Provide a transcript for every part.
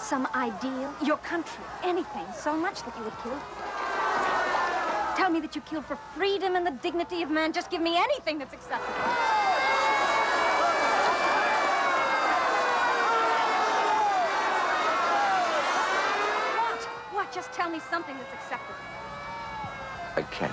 Some ideal? Your country? Anything so much that you would kill for? Tell me that you kill for freedom and the dignity of man. Just give me anything that's acceptable. What? Just tell me something that's acceptable. I can't.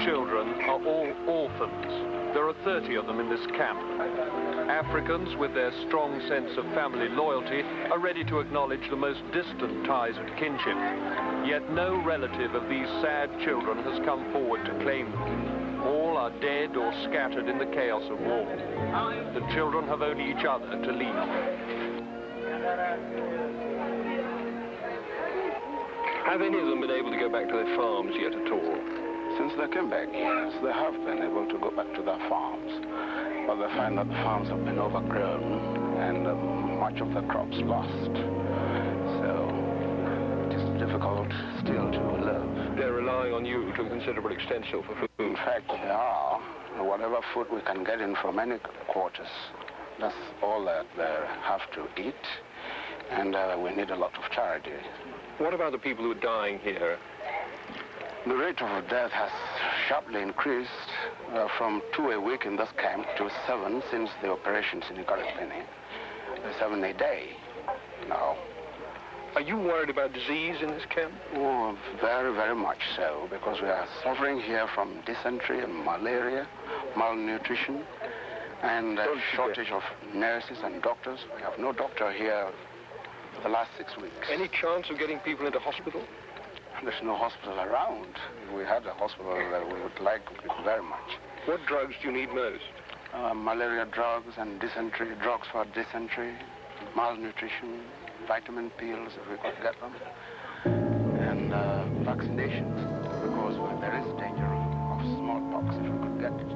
Children are all orphans. There are 30 of them in this camp. Africans, with their strong sense of family loyalty, are ready to acknowledge the most distant ties of kinship. Yet no relative of these sad children has come forward to claim them. All are dead or scattered in the chaos of war. The children have only each other to lean on. Have any of them been able to go back to their farms yet at all? Since they came back, yes, they have been able to go back to their farms. But they find that the farms have been overgrown and much of the crops lost. So it is difficult still to live. They're relying on you to a considerable extent still for food. In fact, they are. Whatever food we can get in from any quarters, that's all that they have to eat. And we need a lot of charity. What about the people who are dying here? The rate of death has sharply increased from 2 a week in this camp to 7 since the operations in Igarapeni. 7 a day now. Are you worried about disease in this camp? Oh, very, very much so, because we are suffering here from dysentery and malaria, malnutrition, and a shortage of nurses and doctors. We have no doctor here for the last 6 weeks. Any chance of getting people into hospital? There's no hospital around. If we had a hospital that we would like very much. What drugs do you need most? Malaria drugs and dysentery, drugs for dysentery, malnutrition, vitamin pills if we could get them, and vaccinations, because there is danger of smallpox if we could get it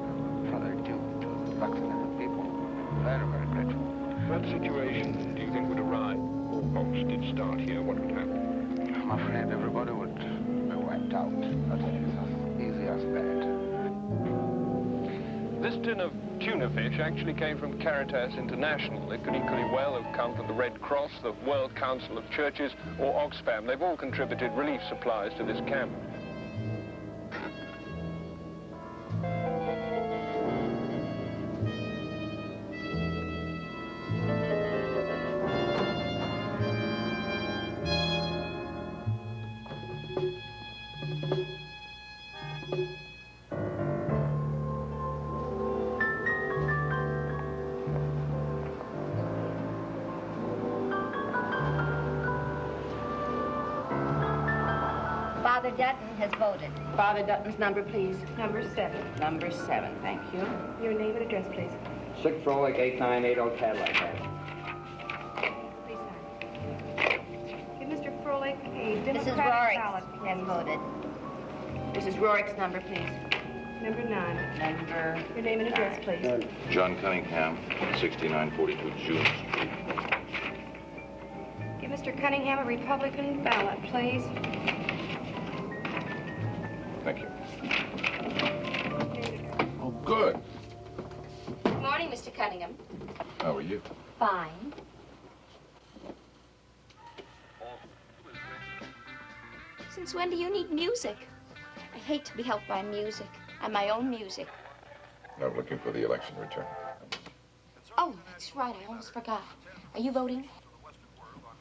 due to vaccinate people. Very, very grateful. What situation do you think would arise if smallpox did start here? What would happen? I'm afraid everybody would be wiped out. That is as easy as that. This tin of tuna fish actually came from Caritas International. It could equally well have come from the Red Cross, the World Council of Churches, or Oxfam. They've all contributed relief supplies to this camp. Father Dutton has voted. Father Dutton's number, please. Number 7. Number 7, thank you. Your name and address, please. 6 Frolic 8980 Cadillac. Please sign. Give Mr. Froelich a Mrs. Democratic ballot, Rorix has please. voted. Mrs. Rorick's number, please. Number 9. Number... Your name and address, please. John Cunningham, 6942 June Street. Give Mr. Cunningham a Republican ballot, please. Thank you. Oh, good. Good morning, Mr. Cunningham. How are you? Fine. Since when do you need music? I hate to be helped by music. I'm my own music. I'm looking for the election return. Oh, that's right. I almost forgot. Are you voting?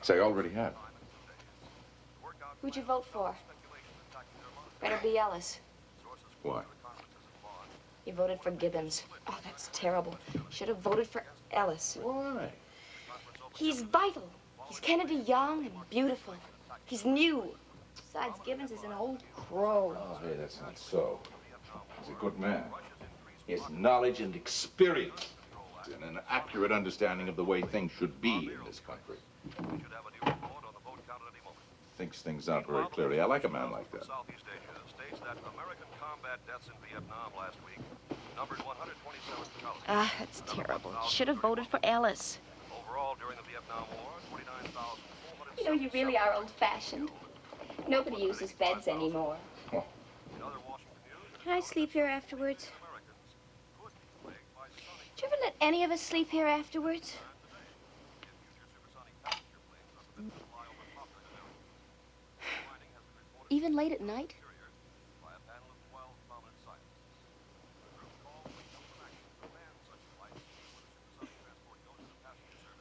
Say, I already have. Who'd you vote for? Better be Ellis. Why? You voted for Gibbons. Oh, that's terrible. Should have voted for Ellis. Why? He's vital. He's Kennedy young and beautiful. He's new. Besides, Gibbons is an old crow. Oh, hey, that's not so. He's a good man. He has knowledge and experience and an accurate understanding of the way things should be in this country. Thinks things out very clearly. I like a man like that. Southeast Asia states that American combat deaths in Vietnam last week numbered 127 fatalities. Ah, that's terrible. Should have voted for Ellis. Overall, during the Vietnam War, 29,400. You know, you really are old-fashioned. Nobody uses beds anymore. Oh. Can I sleep here afterwards? Did you ever let any of us sleep here afterwards? Even late at night?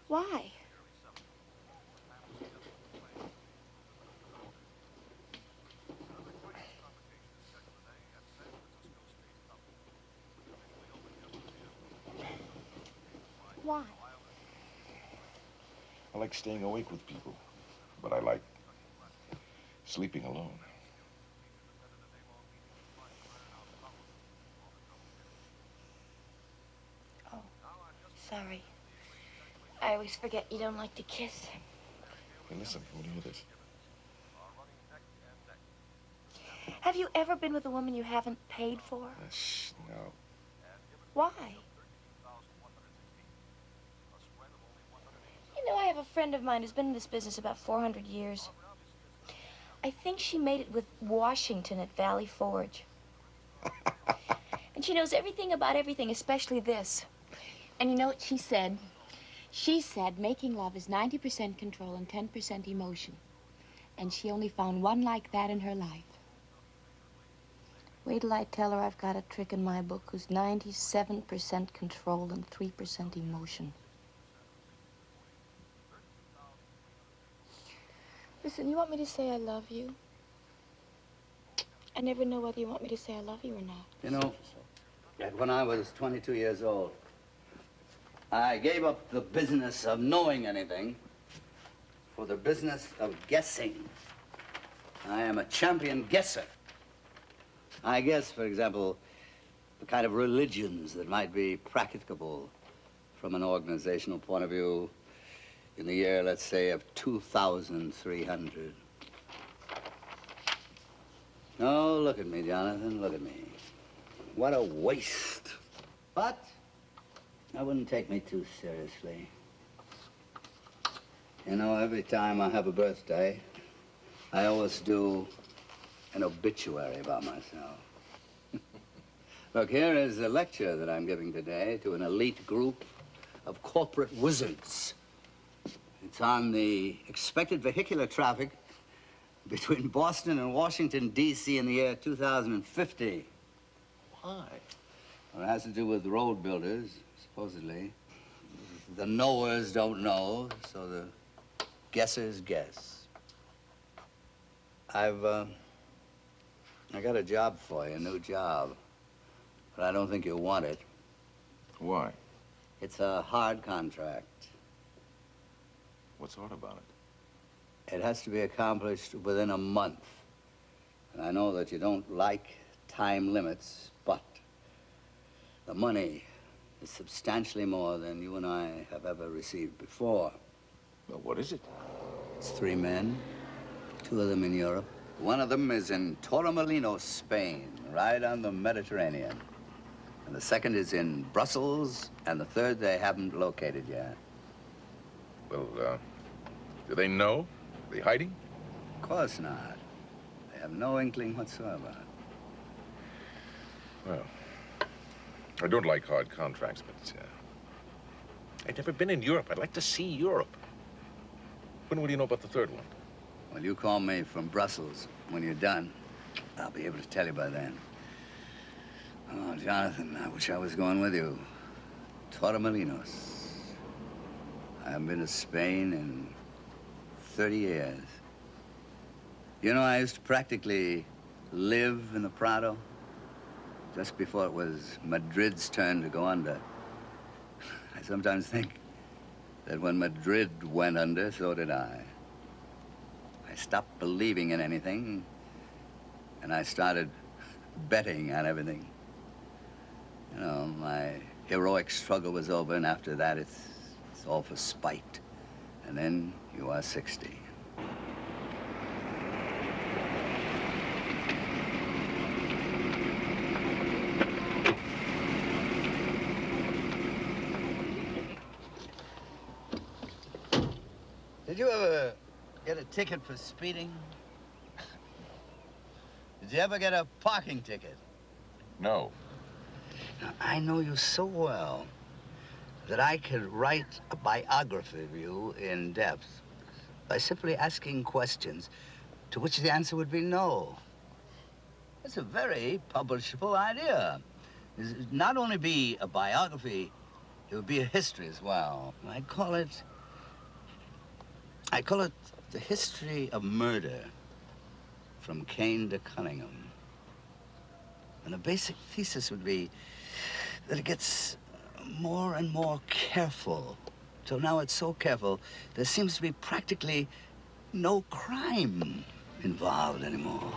Why? Why? I like staying awake with people, but I like sleeping alone. Oh, sorry. I always forget you don't like to kiss. Hey, listen, I want to hear this. Have you ever been with a woman you haven't paid for? Shh, no. Why? You know, I have a friend of mine who's been in this business about 400 years. I think she made it with Washington at Valley Forge. And she knows everything about everything, especially this. And you know what she said? She said making love is 90% control and 10% emotion. And she only found one like that in her life. Wait till I tell her I've got a trick in my book who's 97% control and 3% emotion. Listen, you want me to say I love you? I never know whether you want me to say I love you or not. You know, when I was 22 years old, I gave up the business of knowing anything for the business of guessing. I am a champion guesser. I guess, for example, the kind of religions that might be practicable from an organizational point of view in the year, let's say, of 2300. Oh, look at me, Jonathan, look at me. What a waste. But I wouldn't take me too seriously. You know, every time I have a birthday, I always do an obituary about myself. Look, here is a lecture that I'm giving today to an elite group of corporate wizards. It's on the expected vehicular traffic between Boston and Washington, D.C. in the year 2050. Why? Well, it has to do with road builders, supposedly. The knowers don't know, so the guessers guess. I got a job for you, a new job. But I don't think you'll want it. Why? It's a hard contract. What's hard about it? It has to be accomplished within a month. And I know that you don't like time limits, but the money is substantially more than you and I have ever received before. Well, what is it? It's 3 men, 2 of them in Europe. One of them is in Torremolinos, Spain, right on the Mediterranean. And the second is in Brussels, and the third they haven't located yet. Well, do they know? Are they hiding? Of course not. They have no inkling whatsoever. Well, I don't like hard contracts, but I've never been in Europe. I'd like to see Europe. When will you know about the third one? Well, you call me from Brussels when you're done. I'll be able to tell you by then. Oh, Jonathan, I wish I was going with you. Torremolinos. I haven't been to Spain in 30 years. You know, I used to practically live in the Prado just before it was Madrid's turn to go under. I sometimes think that when Madrid went under, so did I. I stopped believing in anything, and I started betting on everything. You know, my heroic struggle was over, and after that, it's all for spite. And then you are 60. Did you ever get a ticket for speeding? Did you ever get a parking ticket? No. Now, I know you so well that I could write a biography of you in depth by simply asking questions to which the answer would be no. It's a very publishable idea. It'd not only be a biography, it would be a history as well. I call it the history of murder from Cain to Cunningham. And the basic thesis would be that it gets more and more careful. Till now it's so careful, there seems to be practically no crime involved anymore.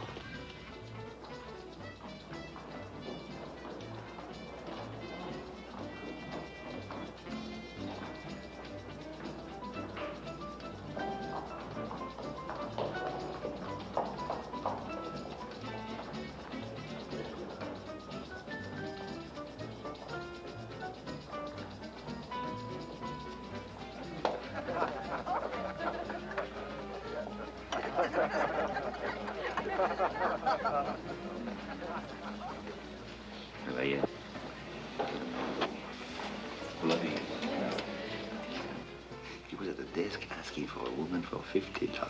He was at the desk asking for a woman for $50.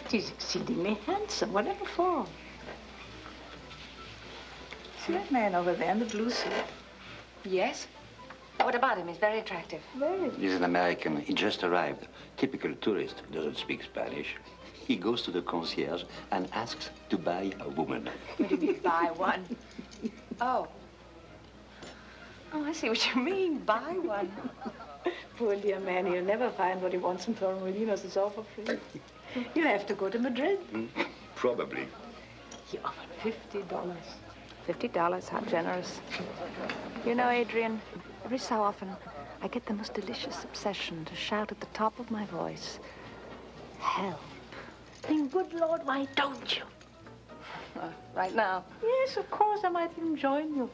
She's exceedingly handsome, whatever for? See that man over there in the blue suit? Yes? What about him? He's very attractive. Very. He's an American. He just arrived. Typical tourist. Doesn't speak Spanish. He goes to the concierge and asks to buy a woman. What do you mean, buy one? Oh. Oh, I see what you mean, buy one. Poor dear man, he'll never find what he wants in Torremolinos. It's all for free. You have to go to Madrid. Probably. He offered $50. $50, how generous. You know, Adrian, every so often, I get the most delicious obsession to shout at the top of my voice, help. Think, good Lord, why don't you? Right now? Yes, of course, I might even join you.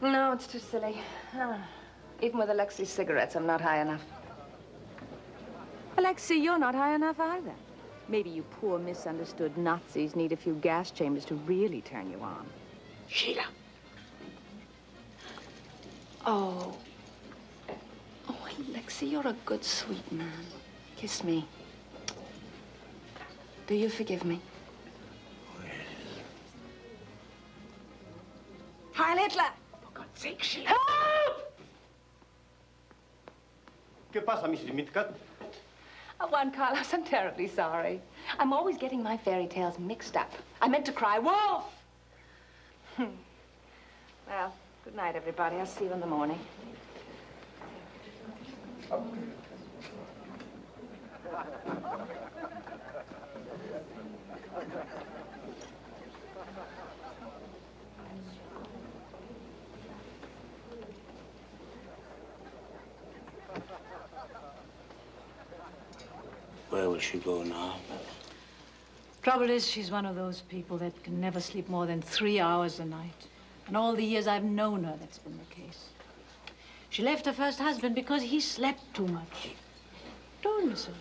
No, it's too silly. Even with Alexi's cigarettes, I'm not high enough. Alexei, you're not high enough either. Maybe you poor misunderstood Nazis need a few gas chambers to really turn you on. Sheila. Oh. Oh, Alexei, you're a good, sweet man. Kiss me. Do you forgive me? Heil Hitler! For God's sake, Sheila. Help! ¿Qué pasa, Mrs. Mitkat? Oh, Juan Carlos, I'm terribly sorry. I'm always getting my fairy tales mixed up. I meant to cry wolf! Well, good night, everybody. I'll see you in the morning. Where will she go now? Trouble is, she's one of those people that can never sleep more than 3 hours a night. And all the years I've known her, that's been the case. She left her first husband because he slept too much. Told me so.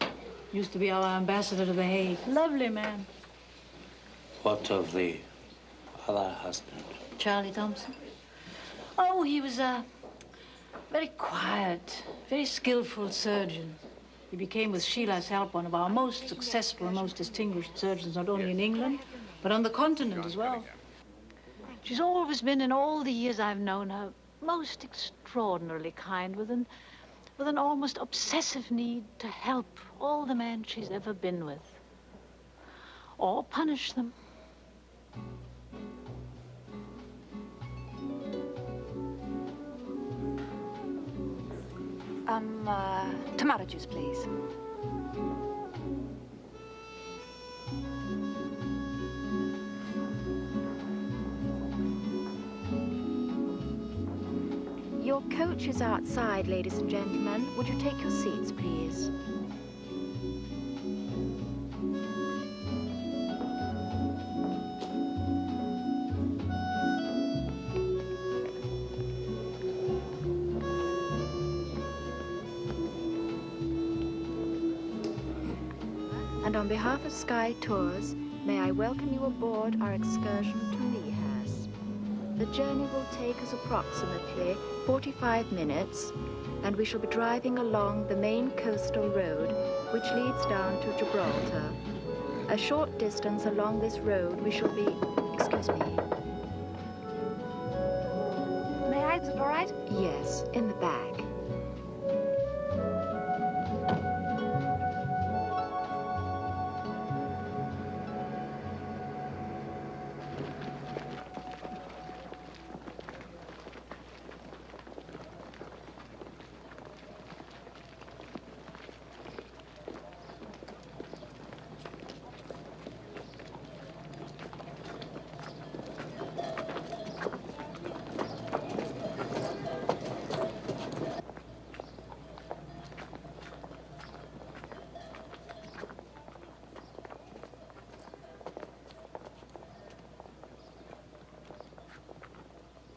Used to be our ambassador to The Hague. Lovely man. What of the other husband? Charlie Thompson. Oh, he was a very quiet, very skillful surgeon. He became, with Sheila's help, one of our most successful and most distinguished surgeons, not only in England, but on the continent as well. She's always been, in all the years I've known her, most extraordinarily kind, with an almost obsessive need to help all the men she's ever been with, or punish them. Tomato juice, please. Your coach is outside, ladies and gentlemen. Would you take your seats, please? And on behalf of Sky Tours, may I welcome you aboard our excursion to Meahas. The journey will take us approximately 45 minutes, and we shall be driving along the main coastal road, which leads down to Gibraltar. A short distance along this road, we shall be... Excuse me. May I? Is it all right? Yes, in the back.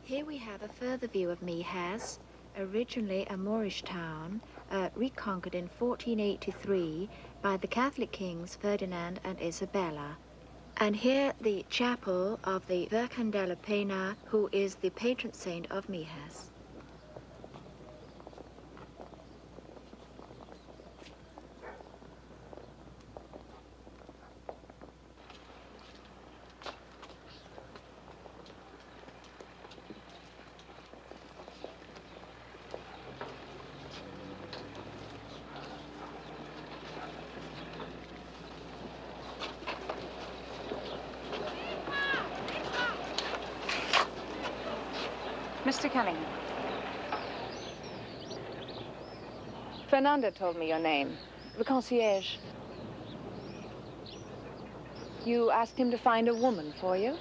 Here we have a further view of Meahas, originally a Moorish town, reconquered in 1483 by the Catholic kings Ferdinand and Isabella. And here the chapel of the Virgen de la Pena, who is the patron saint of Meahas. Mr. Cunningham. Fernando told me your name. The concierge. You asked him to find a woman for you?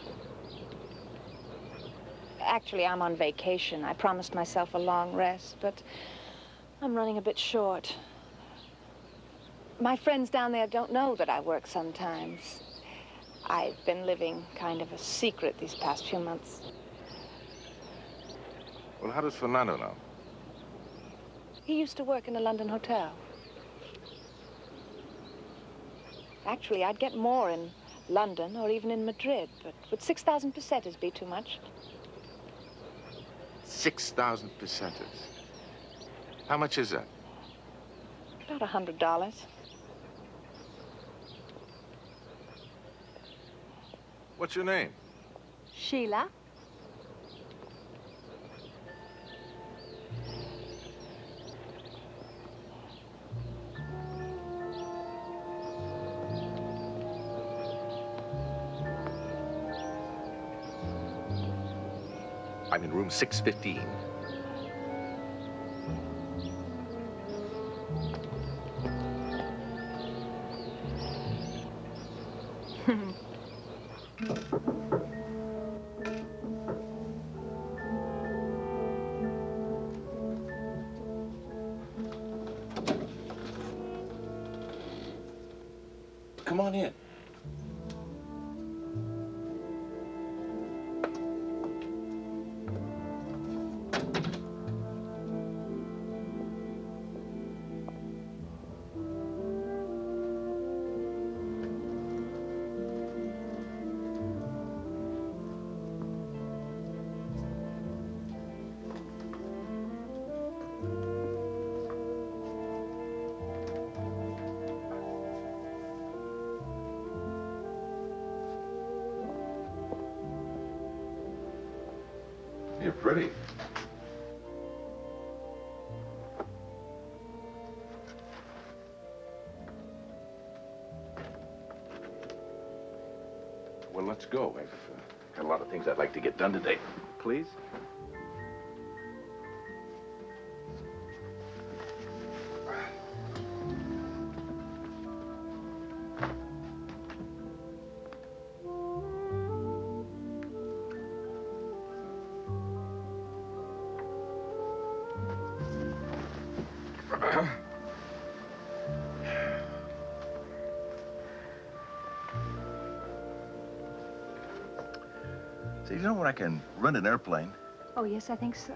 Actually, I'm on vacation. I promised myself a long rest, but I'm running a bit short. My friends down there don't know that I work sometimes. I've been living kind of a secret these past few months. Well, how does Fernando know? He used to work in a London hotel. Actually, I'd get more in London or even in Madrid, but would 6,000 pesetas be too much? 6,000 pesetas. How much is that? About $100. What's your name? Sheila. I'm in room 615. Come on in. You're pretty. Well, let's go. I've got a lot of things I'd like to get done today. Please? So, you know where I can rent an airplane? Oh, yes, I think so.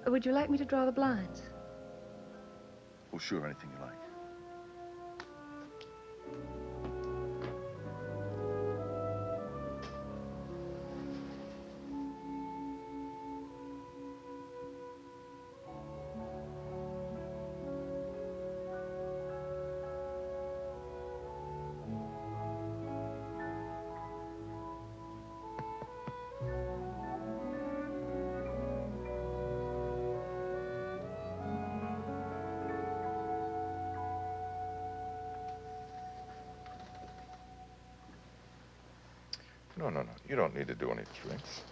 Would you like me to draw the blinds? Oh, sure, anything you like. No. You don't need to do any tricks.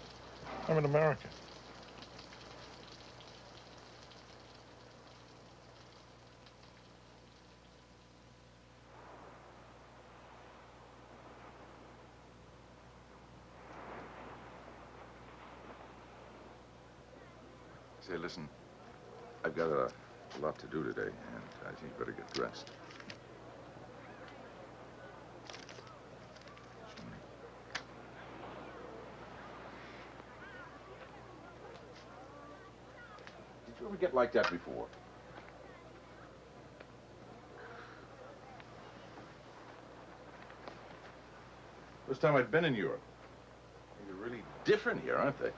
I'm an American. Say, listen, I've got a lot to do today, and I think you better get dressed. Did you ever get like that before? First time I've been in Europe. They're really different here, aren't they?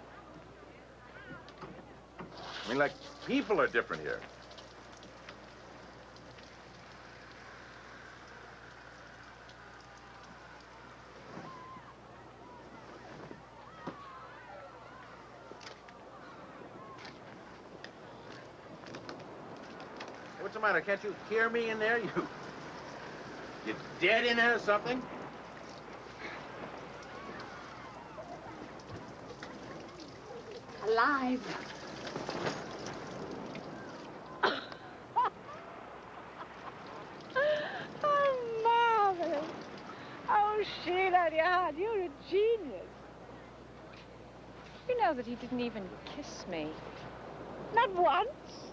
I mean, like, people are different here. What's the matter? Can't you hear me in there? You dead in there or something? Alive. Oh, marvelous. Oh, Sheila, dear, you're a genius. You know that he didn't even kiss me. Not once.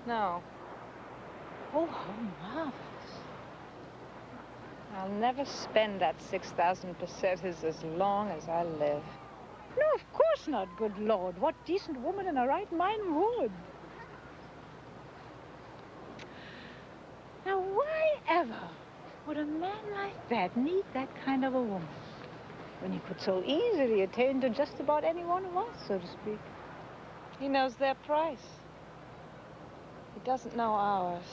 No. Oh, how marvelous. I'll never spend that 6,000 pesetas as long as I live. No, of course not, good Lord. What decent woman in her right mind would? Now, why ever would a man like that need that kind of a woman when he could so easily attain to just about any one of us, so to speak? He knows their price. He doesn't know ours.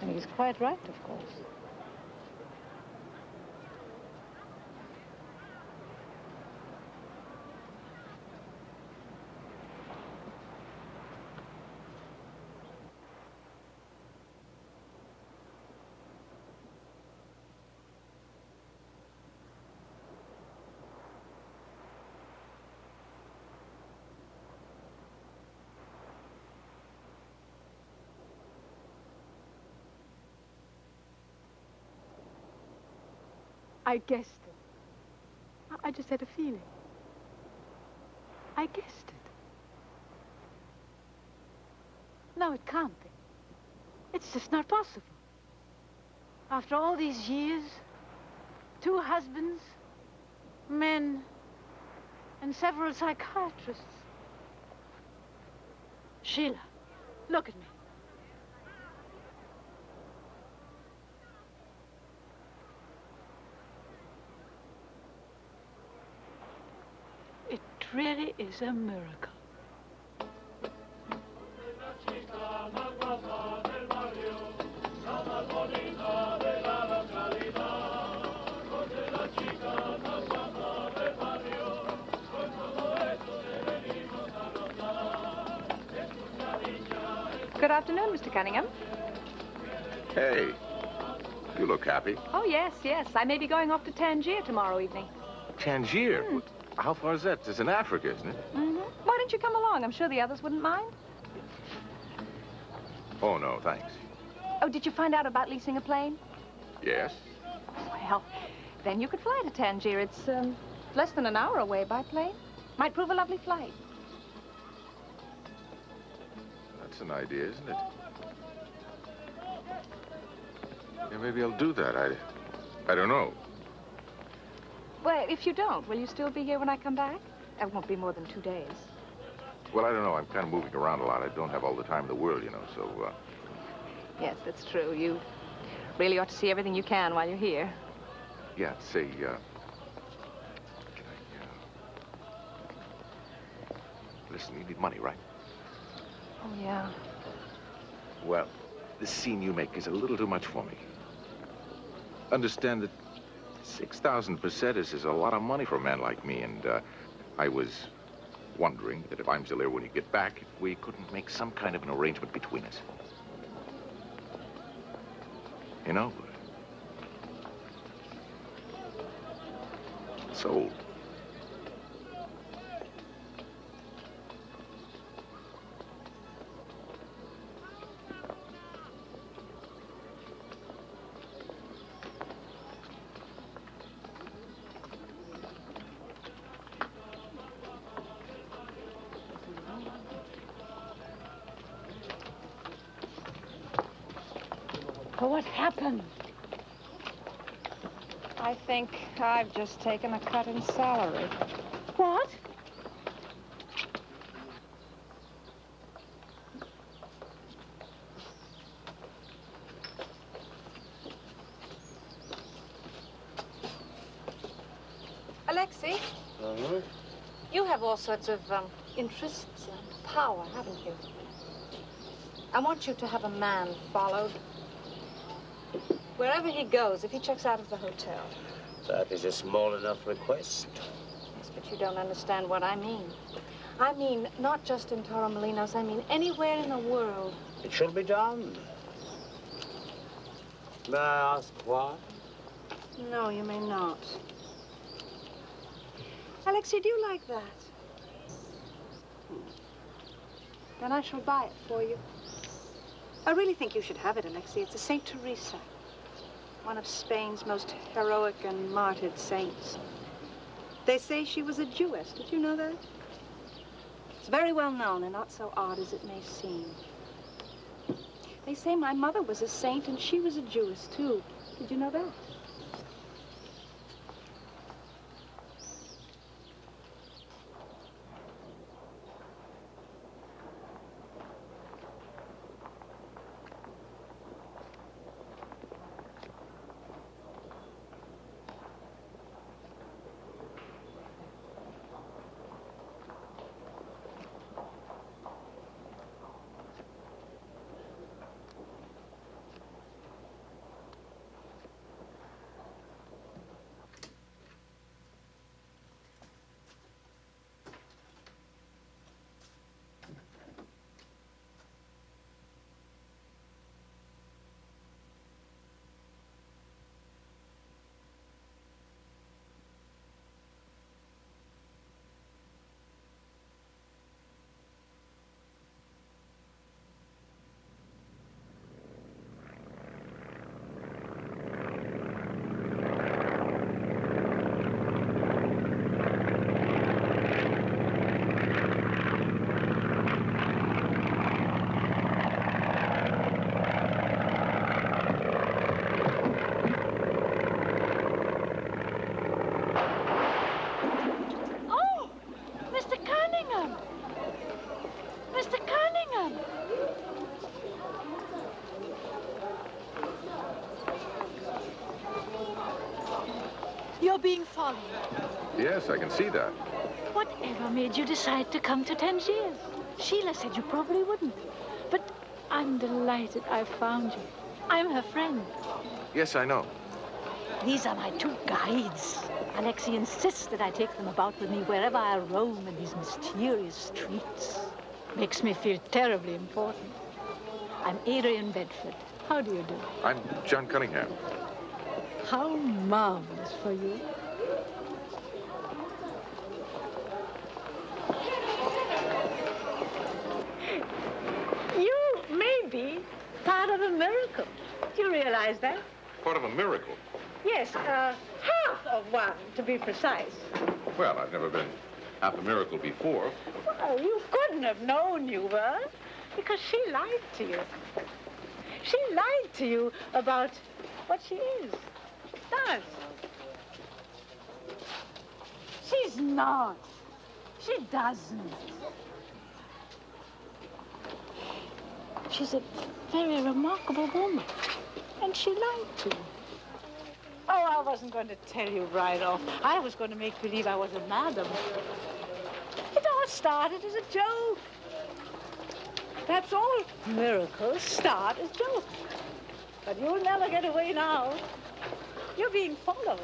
And he's quite right, of course. I guessed it. I just had a feeling. I guessed it. No, it can't be. It's just not possible. After all these years, 2 husbands, men, and several psychiatrists. Sheila, look at me. It really is a miracle. Good afternoon, Mr. Cunningham. Hey, you look happy. Oh, yes, yes. I may be going off to Tangier tomorrow evening. Tangier? How far is that? It's in Africa, isn't it? Mm-hmm. Why don't you come along? I'm sure the others wouldn't mind. Oh, no, thanks. Oh, did you find out about leasing a plane? Yes? Well, then you could fly to Tangier. It's less than an hour away by plane. Might prove a lovely flight. That's an idea, isn't it? Yeah, maybe I'll do that. I don't know. Well, if you don't, will you still be here when I come back? It won't be more than 2 days. Well, I don't know. I'm kind of moving around a lot. I don't have all the time in the world, you know, so, Yes, that's true. You really ought to see everything you can while you're here. yeah, say, listen, you need money, right? Oh, yeah. Well, the scene you make is a little too much for me. Understand that 6,000 pesetas is a lot of money for a man like me, and I was wondering that if I'm still here when you get back, if we couldn't make some kind of an arrangement between us. You know? Sold. Well, what happened? I think I've just taken a cut in salary. What? Alexei, you have all sorts of interests and power, haven't you? I want you to have a man followed. Wherever he goes, if he checks out of the hotel. That is a small enough request. Yes, but you don't understand what I mean. I mean, not just in Torremolinos, I mean anywhere in the world. It shall be done. May I ask why? No, you may not. Alexei, do you like that? Then I shall buy it for you. I really think you should have it, Alexei. It's a Saint Teresa, one of Spain's most heroic and martyred saints. They say she was a Jewess. Did you know that? It's very well known and not so odd as it may seem. They say my mother was a saint and she was a Jewess, too. Did you know that? being followed. Yes, I can see that. Whatever made you decide to come to Tangier? Sheila said you probably wouldn't. But I'm delighted I found you. I'm her friend. Yes, I know. These are my 2 guides. Alexei insists that I take them about with me wherever I roam in these mysterious streets. Makes me feel terribly important. I'm Adrian Bedford. How do you do? I'm John Cunningham. How marvelous for you. You may be part of a miracle. Do you realize that? Part of a miracle. Yes, half of one, to be precise. Well, I've never been half a miracle before. Well, you couldn't have known you were, because she lied to you. She lied to you about what she is. Does. She's not. She doesn't. She's a very remarkable woman, and she lied to you. Oh, I wasn't going to tell you right off. I was going to make believe I was a madam. It all started as a joke. That's all miracles start as jokes. But you'll never get away now. You're being followed.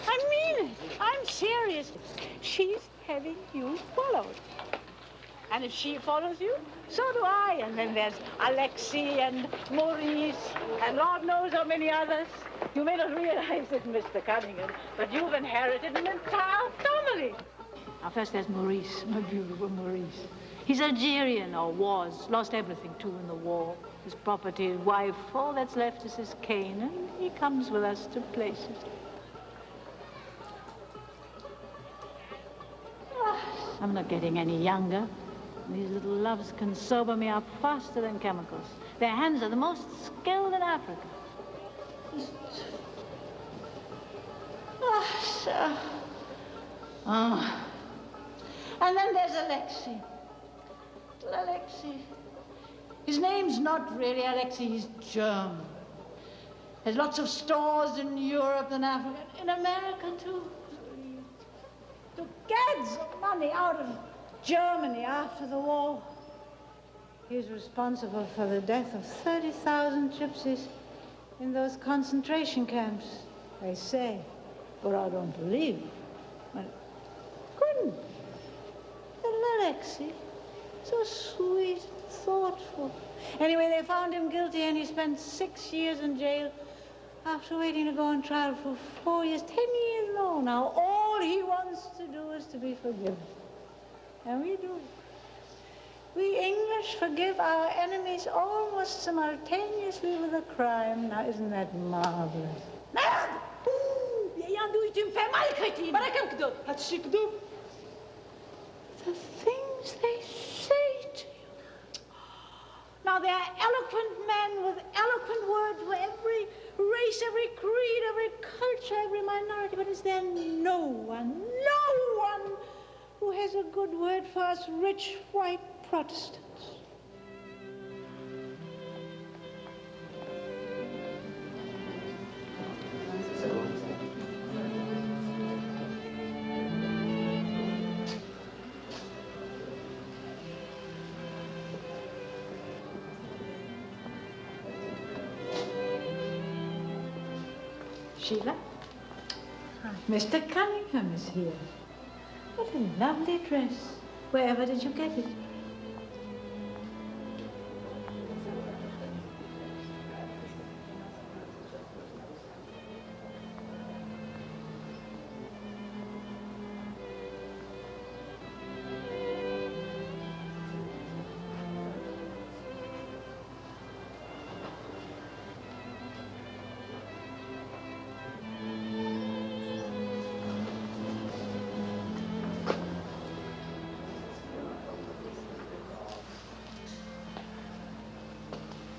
I mean it. I'm serious. She's having you followed. And if she follows you, so do I. And then there's Alexei and Maurice, and Lord knows how many others. You may not realize it, Mr. Cunningham, but you've inherited an entire family. Now, first there's Maurice, my beautiful Maurice. He's Algerian, or was. Lost everything, too, in the war. His property, his wife, all that's left is his cane, and he comes with us to places. I'm not getting any younger. These little loves can sober me up faster than chemicals. Their hands are the most skilled in Africa. Sir. Oh. And then there's Alexei. Little Alexei. His name's not really Alexei, he's German. There's lots of stores in Europe and Africa, in America too. Took gads of money out of Germany after the war. He's responsible for the death of 30,000 gypsies in those concentration camps, they say. But I don't believe it. I couldn't. Little Alexei, so sweet, thoughtful. Anyway, they found him guilty and he spent 6 years in jail after waiting to go on trial for 4 years, 10 years long. Now, all he wants to do is to be forgiven. And we do. We English forgive our enemies almost simultaneously with a crime. Now, isn't that marvelous? The things they say to you. Now, there are eloquent men with eloquent words for every race, every creed, every culture, every minority. But is there no one who has a good word for us rich white Protestants? Sheila? Mr. Cunningham is here. What a lovely dress. Wherever did you get it?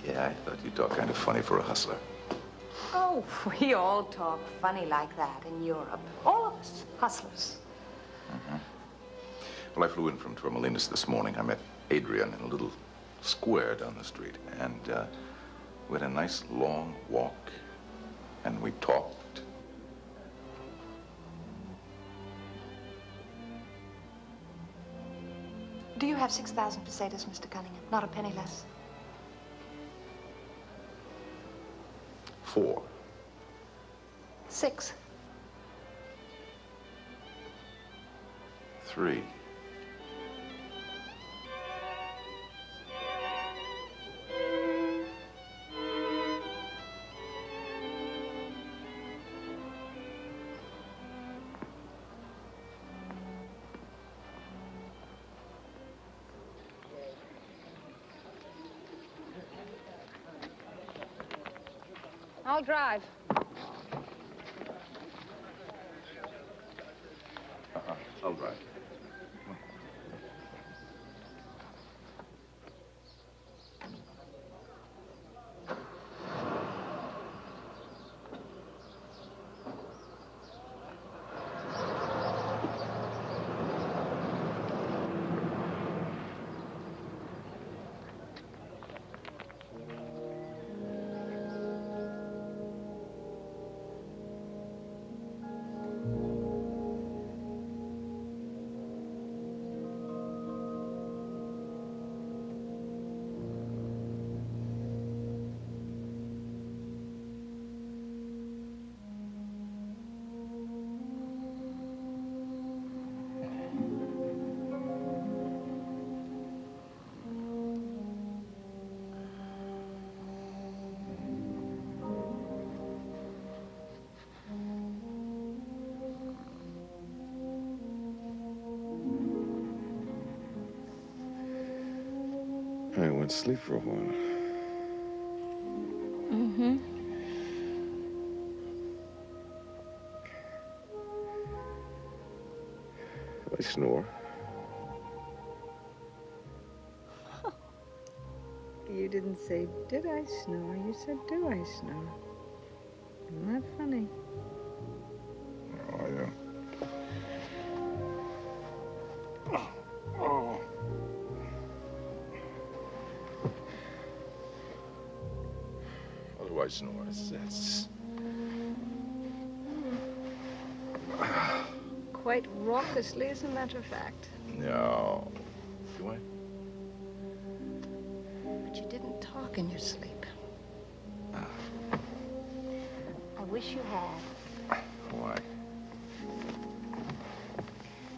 Yeah, I thought you talked kind of funny for a hustler. Oh, we all talk funny like that in Europe. All of us, hustlers. Mm-hmm. Well, I flew in from Torremolinos this morning. I met Adrian in a little square down the street, and we had a nice long walk, and we talked. Do you have 6,000 pesetas, Mr. Cunningham? Not a penny less. 4. 6. 3. I'll drive. I'll drive. I went to sleep for a while. Mm-hmm. I snore. You didn't say, did I snore? You said, do I snore? Isn't that funny? Oh, yeah. Oh. What do I snore? That's... Quite raucously, as a matter of fact. No. Do I? But you didn't talk in your sleep. I wish you had. Why?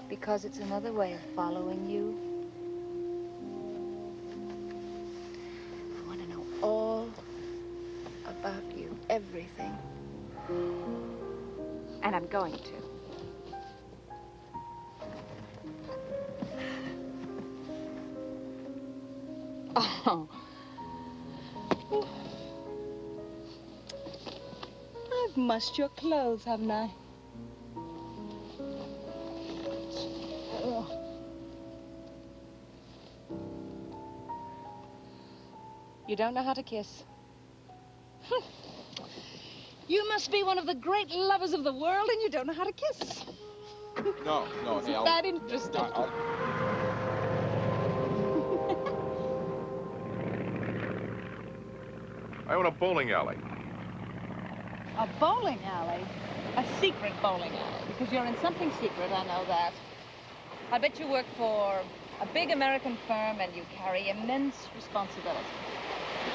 Because it's another way of following you. I want to know all about you, everything. And I'm going to. Oh. I've mussed your clothes, haven't I? Oh. You don't know how to kiss. You must be one of the great lovers of the world, and you don't know how to kiss. No, Isn't Al. that interesting? I own a bowling alley. A bowling alley? A secret bowling alley? Because you're in something secret, I know that. I bet you work for a big American firm and you carry immense responsibility.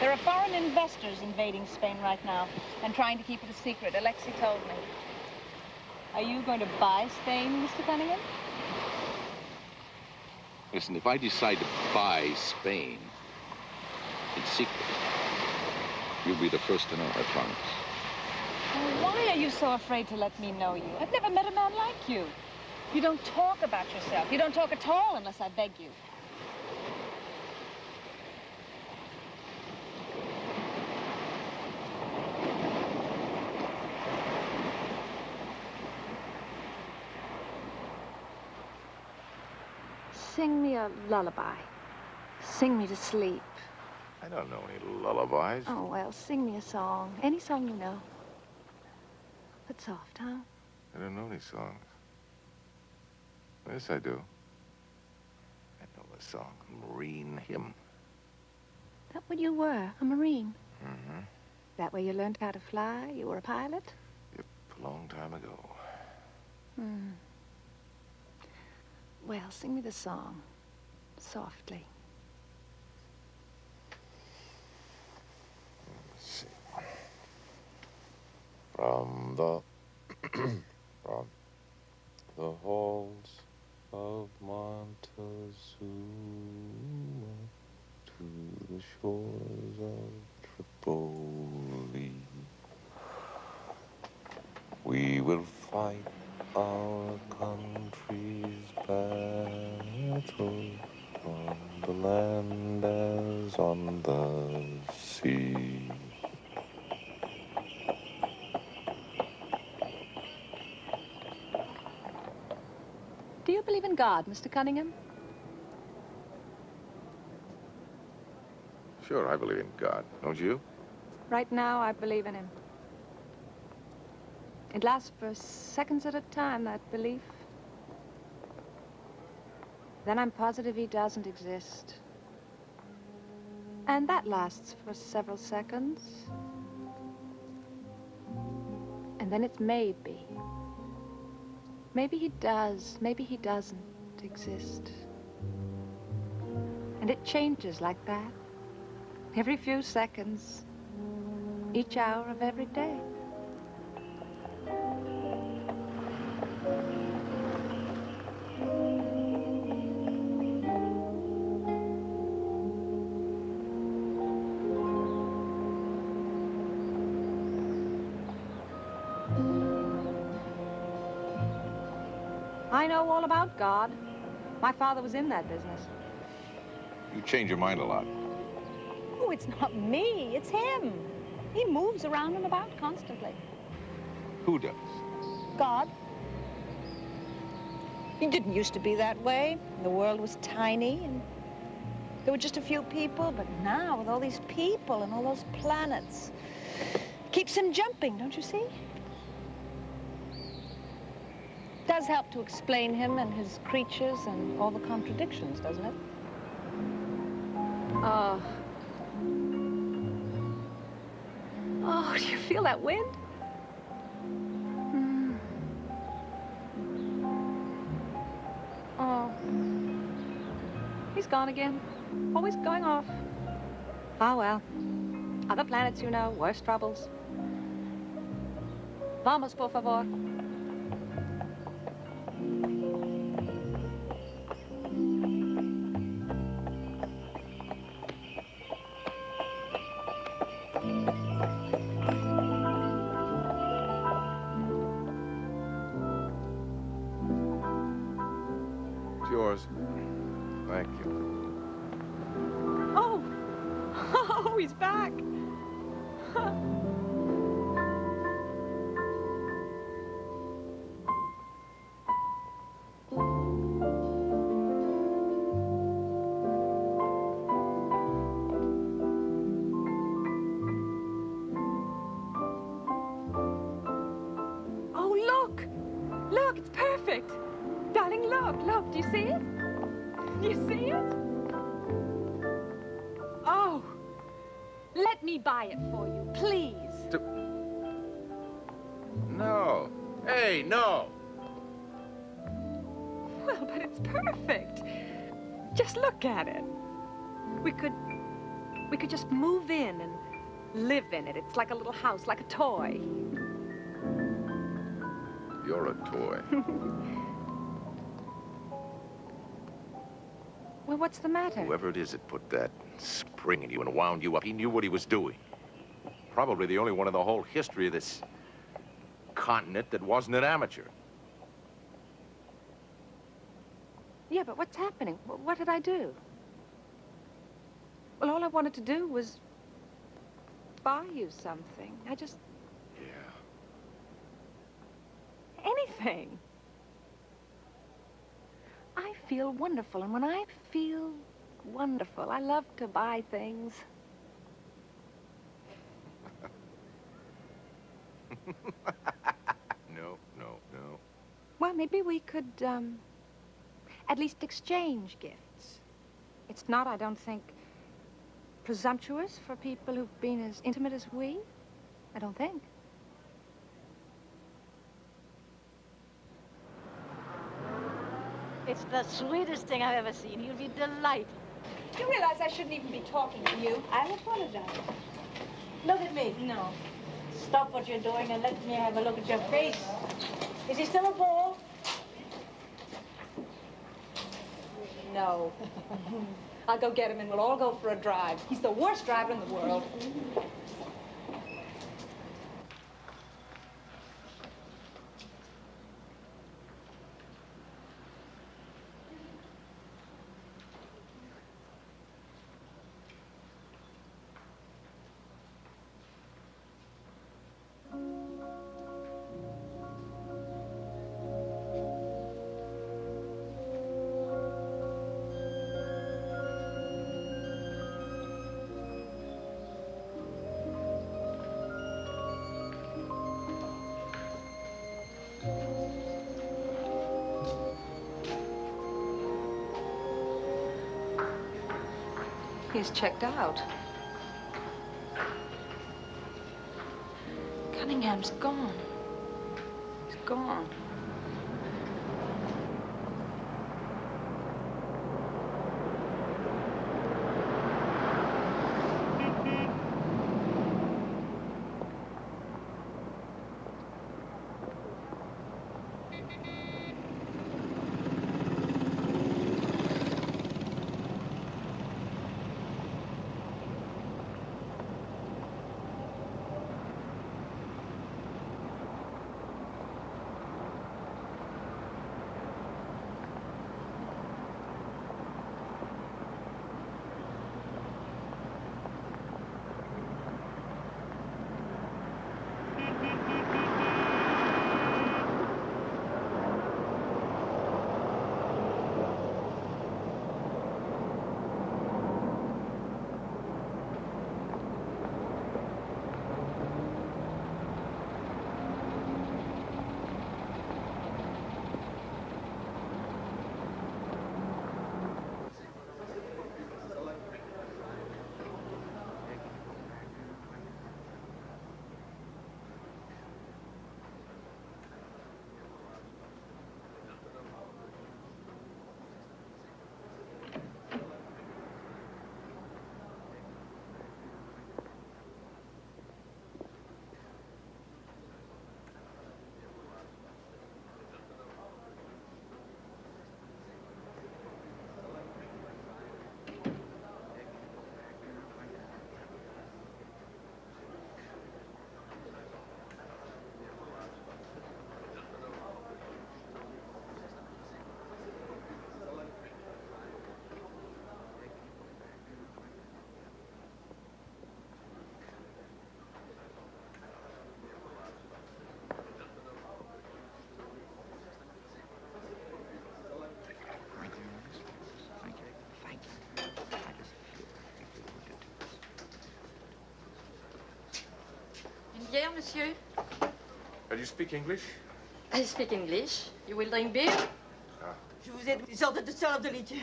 There are foreign investors invading Spain right now and trying to keep it a secret. Alexei told me. Are you going to buy Spain, Mr. Cunningham? Listen, if I decide to buy Spain in secret, you'll be the first to know, I promise. Well, why are you so afraid to let me know you? I've never met a man like you. You don't talk about yourself. You don't talk at all unless I beg you. Sing me a lullaby. Sing me to sleep. I don't know any lullabies. Oh, well, sing me a song. Any song you know. But soft, huh? I don't know any songs. Yes, I do. I know the song, Marine Hymn. That what you were, a Marine? Mm-hmm. That where you learned how to fly? You were a pilot? Yep, a long time ago. Hmm. Well, sing me the song. softly. Let's see. From the from the halls of Montezuma to the shores of Tripoli, we will fight our country's battle on the land as on the sea. Do you believe in God, Mr. Cunningham? Sure, I believe in God. Don't you? Right now, I believe in him. It lasts for seconds at a time, that belief. Then I'm positive he doesn't exist. And that lasts for several seconds. And then it's maybe. Maybe he does, maybe he doesn't exist. And it changes like that. Every few seconds, each hour of every day. I know all about God. My father was in that business. You change your mind a lot. Oh, it's not me. It's him. He moves around and about constantly. Who does? God. He didn't used to be that way. The world was tiny, and there were just a few people. But now, with all these people and all those planets, keeps him jumping, don't you see? Does help to explain him and his creatures and all the contradictions, doesn't it? Oh. Oh, do you feel that wind? Mm. Oh. He's gone again. Always going off. Oh, well. Other planets, you know, worse troubles. Vamos, por favor. Yours. Thank you. Oh! Oh, he's back! Oh, look! Look, it's perfect! Darling, look, look, do you see it? Do you see it? Oh, let me buy it for you, please. No. Hey, no. Well, but it's perfect. Just look at it. We could just move in and live in it. It's like a little house, like a toy. You're a toy. Well, what's the matter? Whoever it is that put that spring in you and wound you up, he knew what he was doing. Probably the only one in the whole history of this continent that wasn't an amateur. Yeah, but what's happening? What did I do? Well, all I wanted to do was buy you something. I just... Yeah. Anything. I feel wonderful, and when I feel wonderful, I love to buy things. No. Well, maybe we could, at least exchange gifts. It's not, I don't think, presumptuous for people who've been as intimate as we. I don't think. It's the sweetest thing I've ever seen. He'll be delighted. You realize I shouldn't even be talking to you. I'll apologize. Look at me. No. Stop what you're doing and let me have a look at your face. Is he still a bore? No. I'll go get him and we'll all go for a drive. He's the worst driver in the world. He's checked out. Cunningham's gone. He's gone. Bière, monsieur? Do you speak English? I speak English. You will drink beer? Je vous ai is altijd hetzelfde liedje.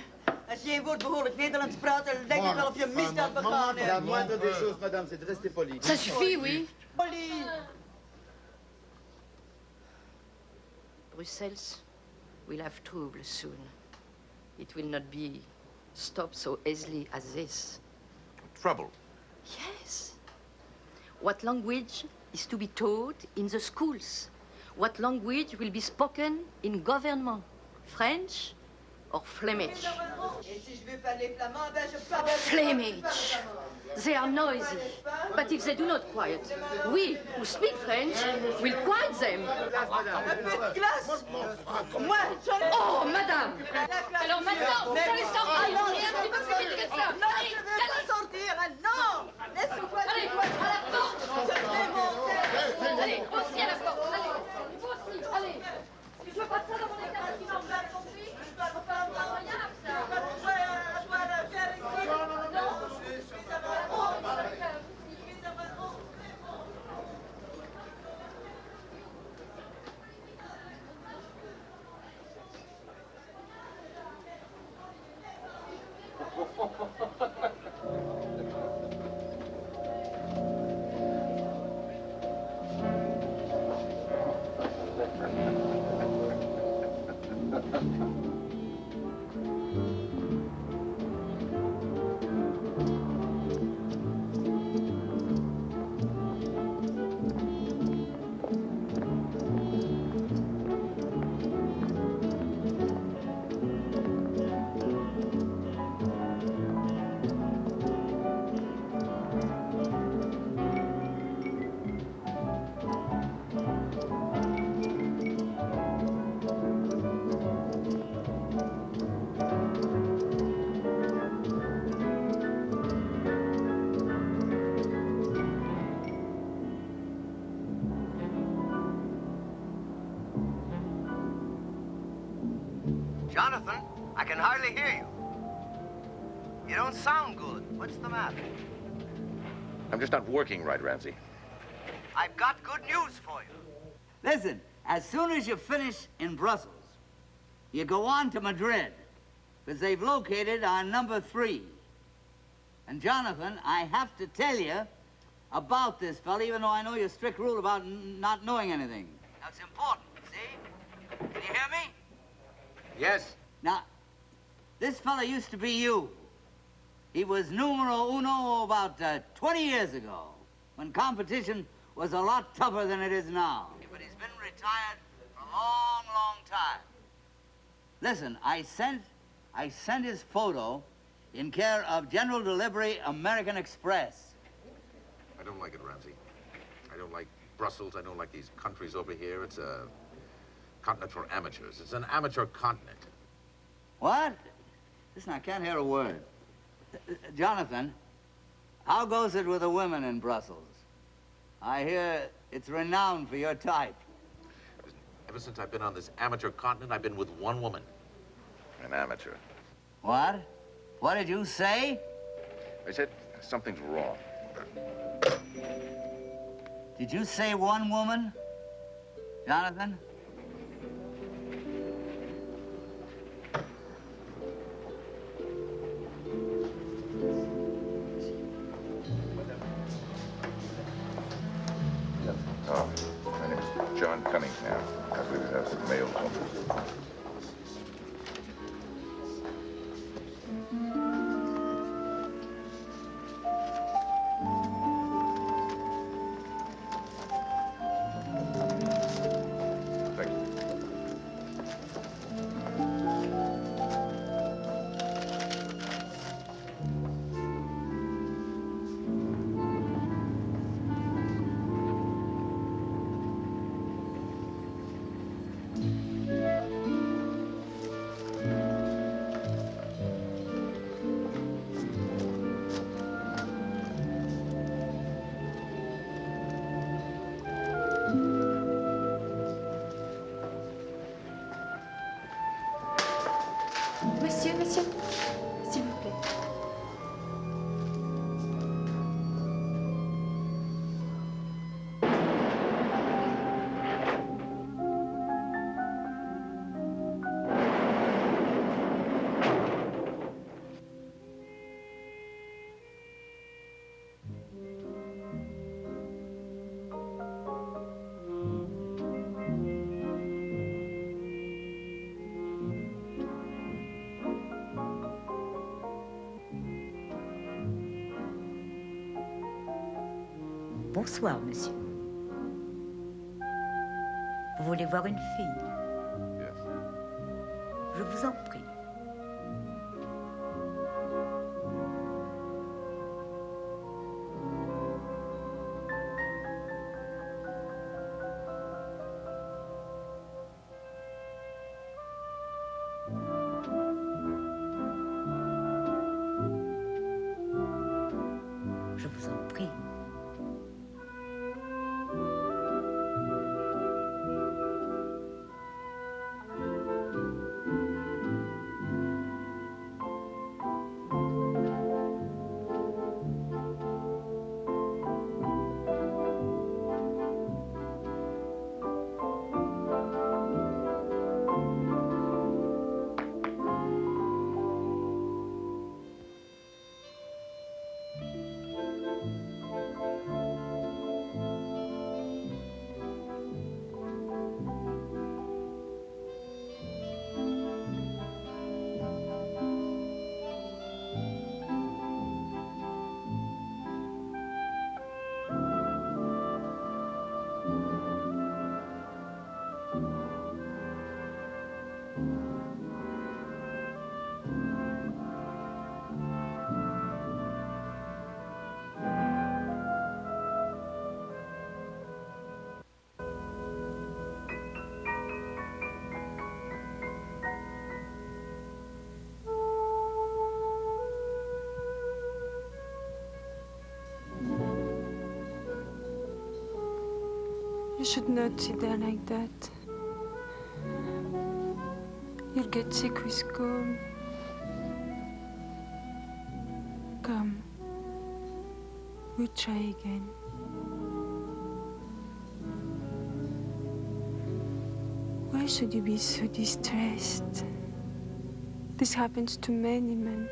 Als je een woord behoorlijk Nederlands praat, dan lijkt het wel of je misdaad begaan hebt. La moindre des choses, madame, c'est de rester poli. Ça suffit, oui. Poli! Brussels will have trouble soon. It will not be stopped so easily as this. Trouble? Yes. What language is to be taught in the schools? What language will be spoken in government? French or Flemish? Flemish. They are noisy. But if they do not quiet, we who speak French will quiet them. Oh, madame! Alors maintenant, vous allez sortir. Alors, il est un petit peu plus vite que ça. Non, je ne veux pas sortir. Non! Laisse-moi allez, à la porte! Allez, aussi à la porte. Allez, vous aussi, allez. Je veux pas ça dans mon établissement, vous avez compris? C'est pas incroyable, ça. Ha ha ha. Jonathan, I can hardly hear you. You don't sound good. What's the matter? I'm just not working right, Ramsey. I've got good news for you. Listen, as soon as you finish in Brussels, you go on to Madrid, because they've located our number 3. And Jonathan, I have to tell you about this fella, even though I know your strict rule about not knowing anything. Now, it's important, see? Can you hear me? Yes. Now, this fella used to be you. He was numero uno about 20 years ago, when competition was a lot tougher than it is now. But he's been retired for a long, long time. Listen, I sent his photo in care of General Delivery American Express. I don't like it, Ramsey. I don't like Brussels. I don't like these countries over here. It's a continent for amateurs. It's an amateur continent. What? Listen, I can't hear a word. Jonathan, how goes it with the women in Brussels? I hear it's renowned for your type. Ever since I've been on this amateur continent, I've been with one woman. An amateur. What? What did you say? I said something's wrong. Did you say one woman, Jonathan? Oh, my name is John Cunningham. I believe we have some mail home. Monsieur, monsieur, s'il vous plaît. Bonsoir, monsieur. Vous voulez voir une fille? Yes. Je vous en prie. Je vous en prie. You should not sit there like that. You You'll get sick with cold. Come. We'll try again. Why should you be so distressed? This happens to many men.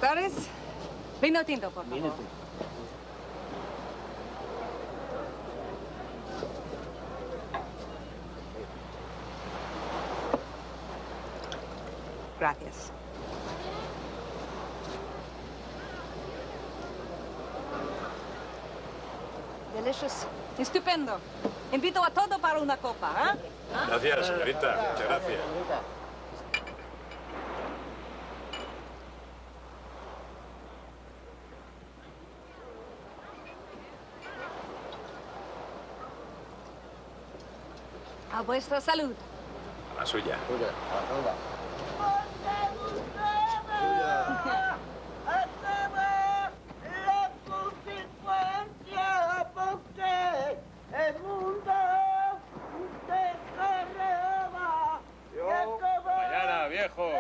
Pastores, vino tinto, por favor. Gracias. Delicious. Estupendo. Invito a todo para una copa, ¿eh? Gracias, señorita. Muchas gracias. A vuestra salud. A la suya. Mañana, viejos.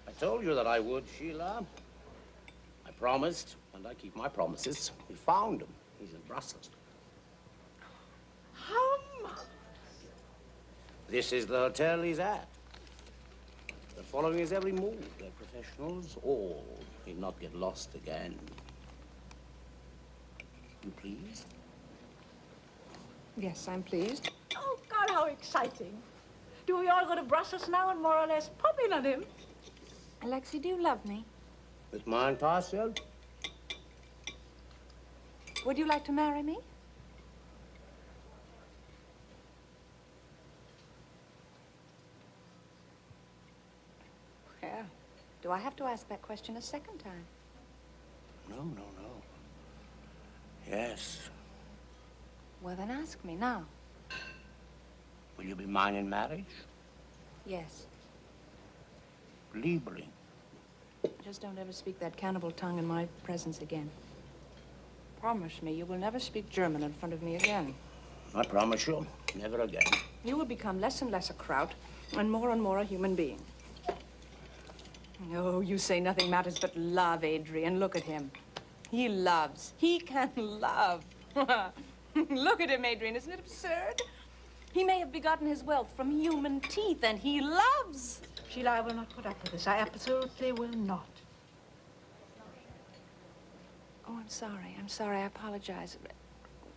I told you that I would, Sheila. I promised, and I keep my promises. We found him. He's in Brussels. This is the hotel he's at. They're following his every move. They're professionals. All. He'll not get lost again. You pleased? Yes, I'm pleased. Oh, God, how exciting. Do we all go to Brussels now and more or less pop in on him? Alexei, do you love me? With mine partial? Would you like to marry me? Well, do I have to ask that question a second time? No. Yes. Well, then ask me now. Will you be mine in marriage? Yes. Liebling. Just don't ever speak that cannibal tongue in my presence again. Promise me you will never speak German in front of me again. I promise you, never again. You will become less and less a kraut and more a human being. Oh, you say nothing matters but love, Adrian. Look at him. He loves. He can love. Look at him, Adrian. Isn't it absurd? He may have begotten his wealth from human teeth, and he loves. Sheila, I will not put up with this. I absolutely will not. Oh, I'm sorry. I'm sorry. I apologize.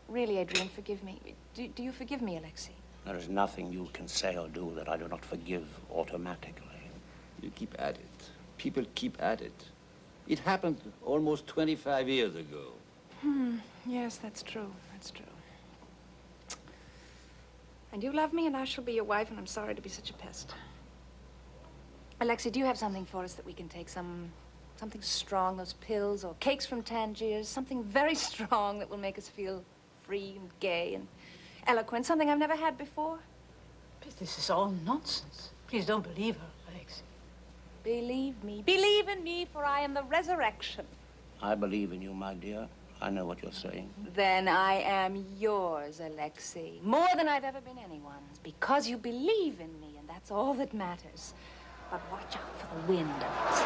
Really, Adrian, forgive me. Do you forgive me, Alexei? There is nothing you can say or do that I do not forgive automatically. You keep at it. People keep at it. It happened almost 25 years ago. Yes, that's true. That's true. And you love me, and I shall be your wife, and I'm sorry to be such a pest. Alexei, do you have something for us that we can take? Something strong, those pills, or cakes from Tangiers, something very strong that will make us feel free and gay and eloquent, something I've never had before? But this is all nonsense. Please don't believe her, Alexei. Believe me. Believe in me, for I am the resurrection. I believe in you, my dear. I know what you're saying. Then I am yours, Alexei. More than I've ever been anyone's, because you believe in me, and that's all that matters. But watch out for the wind, Alexei.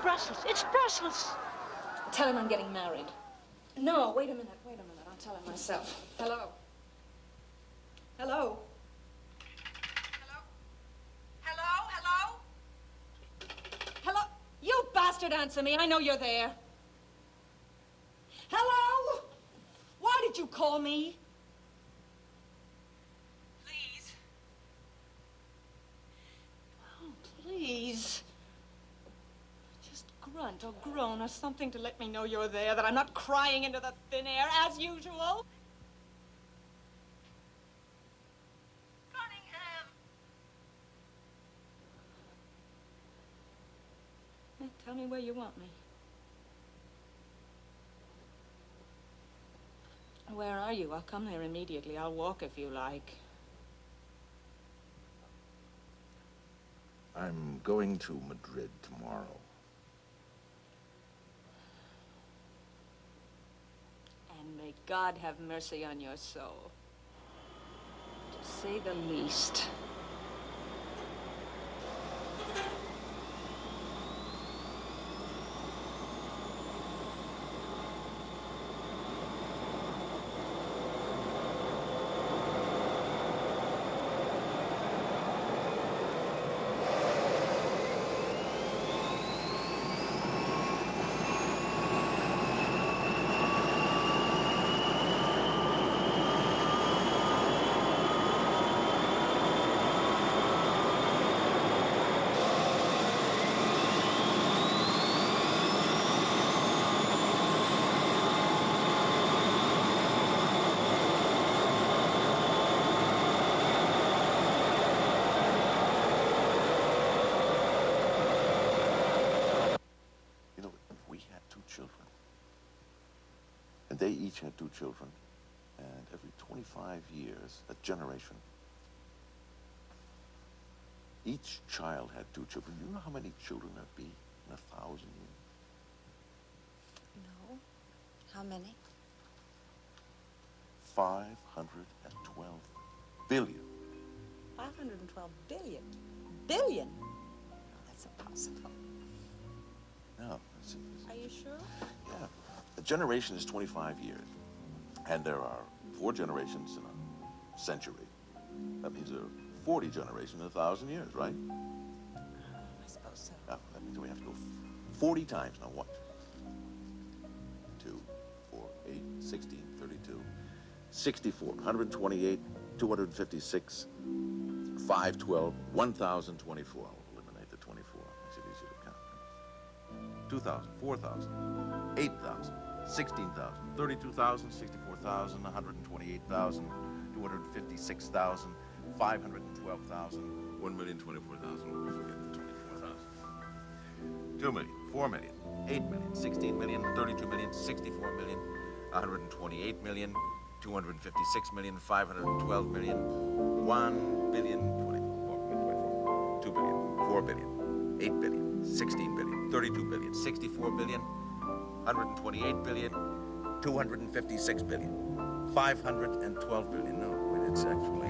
Brussels. It's Brussels. Tell him I'm getting married. No, wait a minute. I'll tell him myself. Hello? Hello? Hello? You bastard, answer me. I know you're there. Hello? Why did you call me? Please. Oh, please. Grunt or groan or something to let me know you're there, that I'm not crying into the thin air as usual. Cunningham! Tell me where you want me. Where are you? I'll come there immediately. I'll walk if you like. I'm going to Madrid tomorrow. May God have mercy on your soul, to say the least. each had 2 children, and every 25 years, a generation, each child had 2 children. Do you know how many children there'd be in 1,000 years? No. How many? 512 billion. 512 billion. Billion? That's impossible. No. Are you sure? Yeah. A generation is 25 years. And there are 4 generations in a century. That means there are 40 generations in 1,000 years, right? I suppose so. Now, that means we have to go 40 times. Now, 1, 2, 4, 8, 16, 32, 64, 128, 256, 512, 1,024. I'll eliminate the 24. Makes it easier to count. 2,000, 4,000, 8,000, 16,000, 32,000, 64,000, 128,000, 256,000, 512,000, 1,024,000. We'll forget the 24,000. 2 million, 4 million, 8 million, 16 million, 32 million, 64 million, 128 million, 256 million, 512 million, 1 billion, 24, 2 billion, 4 billion, 8 billion, 16 billion, 32 billion, 64 billion, 128 billion, 256 billion, 512 billion. No, wait, it's actually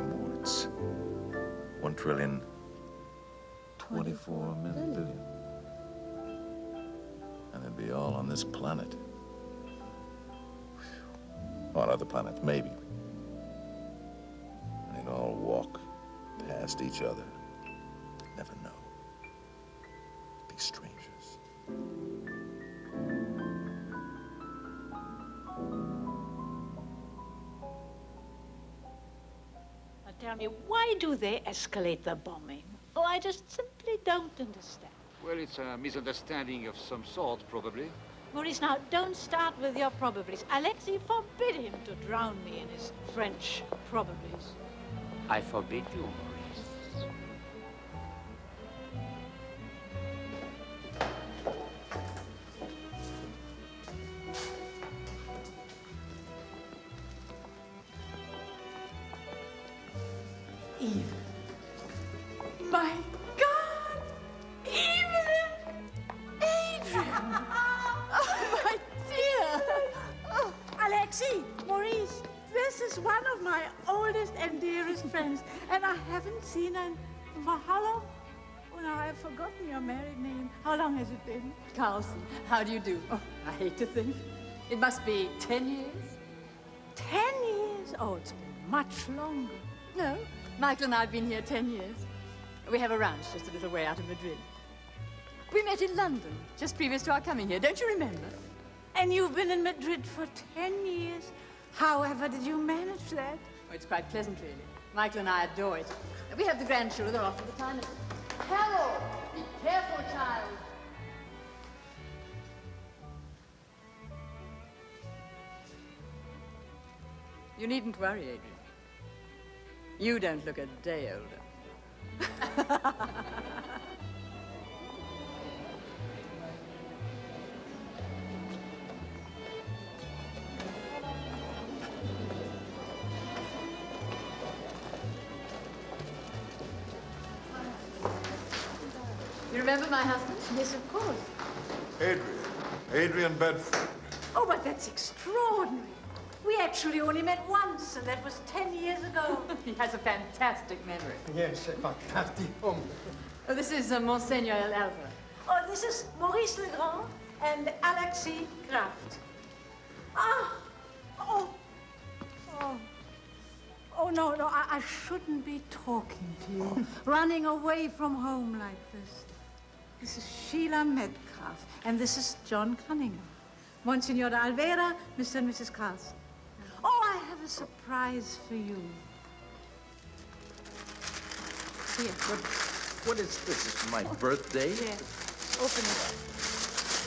more. It's 1 trillion, 24 million billion. And it'd be all on this planet. On other planets, maybe. And they'd all walk past each other. Never know. Be strangers. Now tell me, why do they escalate the bombing? Oh, I just simply don't understand. Well, it's a misunderstanding of some sort, probably. Maurice, now, don't start with your probablys. Alexei, forbid him to drown me in his French probablys. I forbid you, Maurice. Evelyn. My God! Evelyn! Adrian! Oh, my dear! Oh, Alexei, Maurice, this is one of my oldest and dearest friends, and I haven't seen her for how long? Oh, now I've forgotten your married name. How long has it been? Carlson, how do you do? Oh, I hate to think. It must be 10 years. 10 years? Oh, it's been much longer. No, Michael and I have been here 10 years. We have a ranch just a little way out of Madrid. We met in London, just previous to our coming here. Don't you remember? And you've been in Madrid for 10 years? However did you manage that? Oh, it's quite pleasant, really. Michael and I adore it. We have the grandchildren off at the time. Carol, be careful, child. You needn't worry, Adrian. You don't look a day older. You remember my husband? Yes, of course. Adrian Bedford. Oh, but that's extraordinary. We actually only met once, and that was 10 years ago. He has a fantastic memory. Yes, fantastic. Oh, this is Monseigneur Alva. Oh, this is Maurice Legrand and Alexei Kraft. Oh, no, I shouldn't be talking to you, running away from home like this. This is Sheila Metcalf, and this is John Cunningham. Monsignor Alvera, Mr. and Mrs. Carlson. Oh, I have a surprise for you. Here. What is this? It's my birthday? Yes. Open it.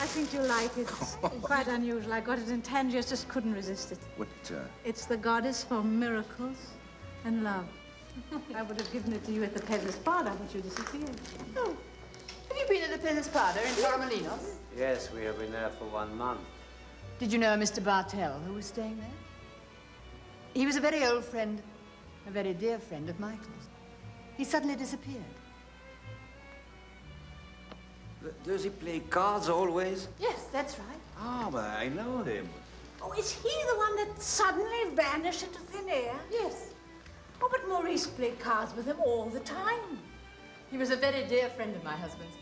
I think you'll like it. It's quite unusual. I got it in Tangiers, just couldn't resist it. What, It's the goddess for miracles and love. I would have given it to you at the Peasants' Parlor, but you disappeared. Oh, have you been at the Peasants' Parlor in Torremolinos? Yes, we have been there for 1 month. Did you know a Mr. Bartell who was staying there? He was a very old friend, a very dear friend of Michael's. He suddenly disappeared. Does he play cards always? Yes, that's right. Ah, but I know him. Oh, is he the one that suddenly vanished into thin air? Yes. Oh, but Maurice played cards with him all the time. He was a very dear friend of my husband's.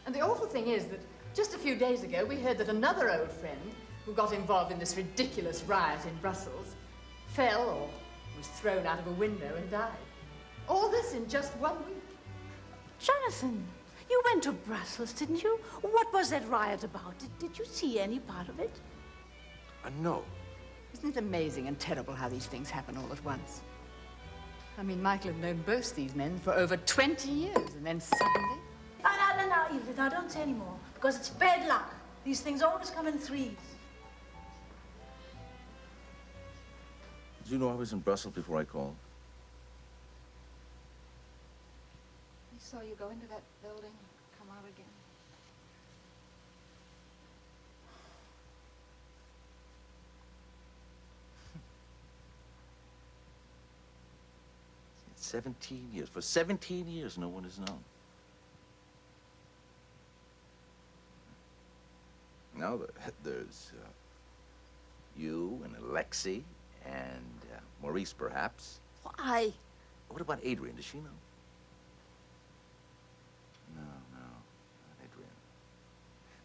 And the awful thing is that just a few days ago, we heard that another old friend who got involved in this ridiculous riot in Brussels fell or was thrown out of a window and died. All this in just 1 week. Jonathan, you went to Brussels, didn't you? What was that riot about? Did you see any part of it? No. Isn't it amazing and terrible how these things happen all at once? I mean, Michael had known both these men for over 20 years, and then suddenly... No, Evelyn, now don't say any more, because it's bad luck. These things always come in threes. Did you know I was in Brussels before I called? I saw you go into that building, come out again. It's 17 years. For 17 years, no one has known. Now there's you and Alexei and Maurice, perhaps. Why? What about Adrian? Does she know? No, not Adrian.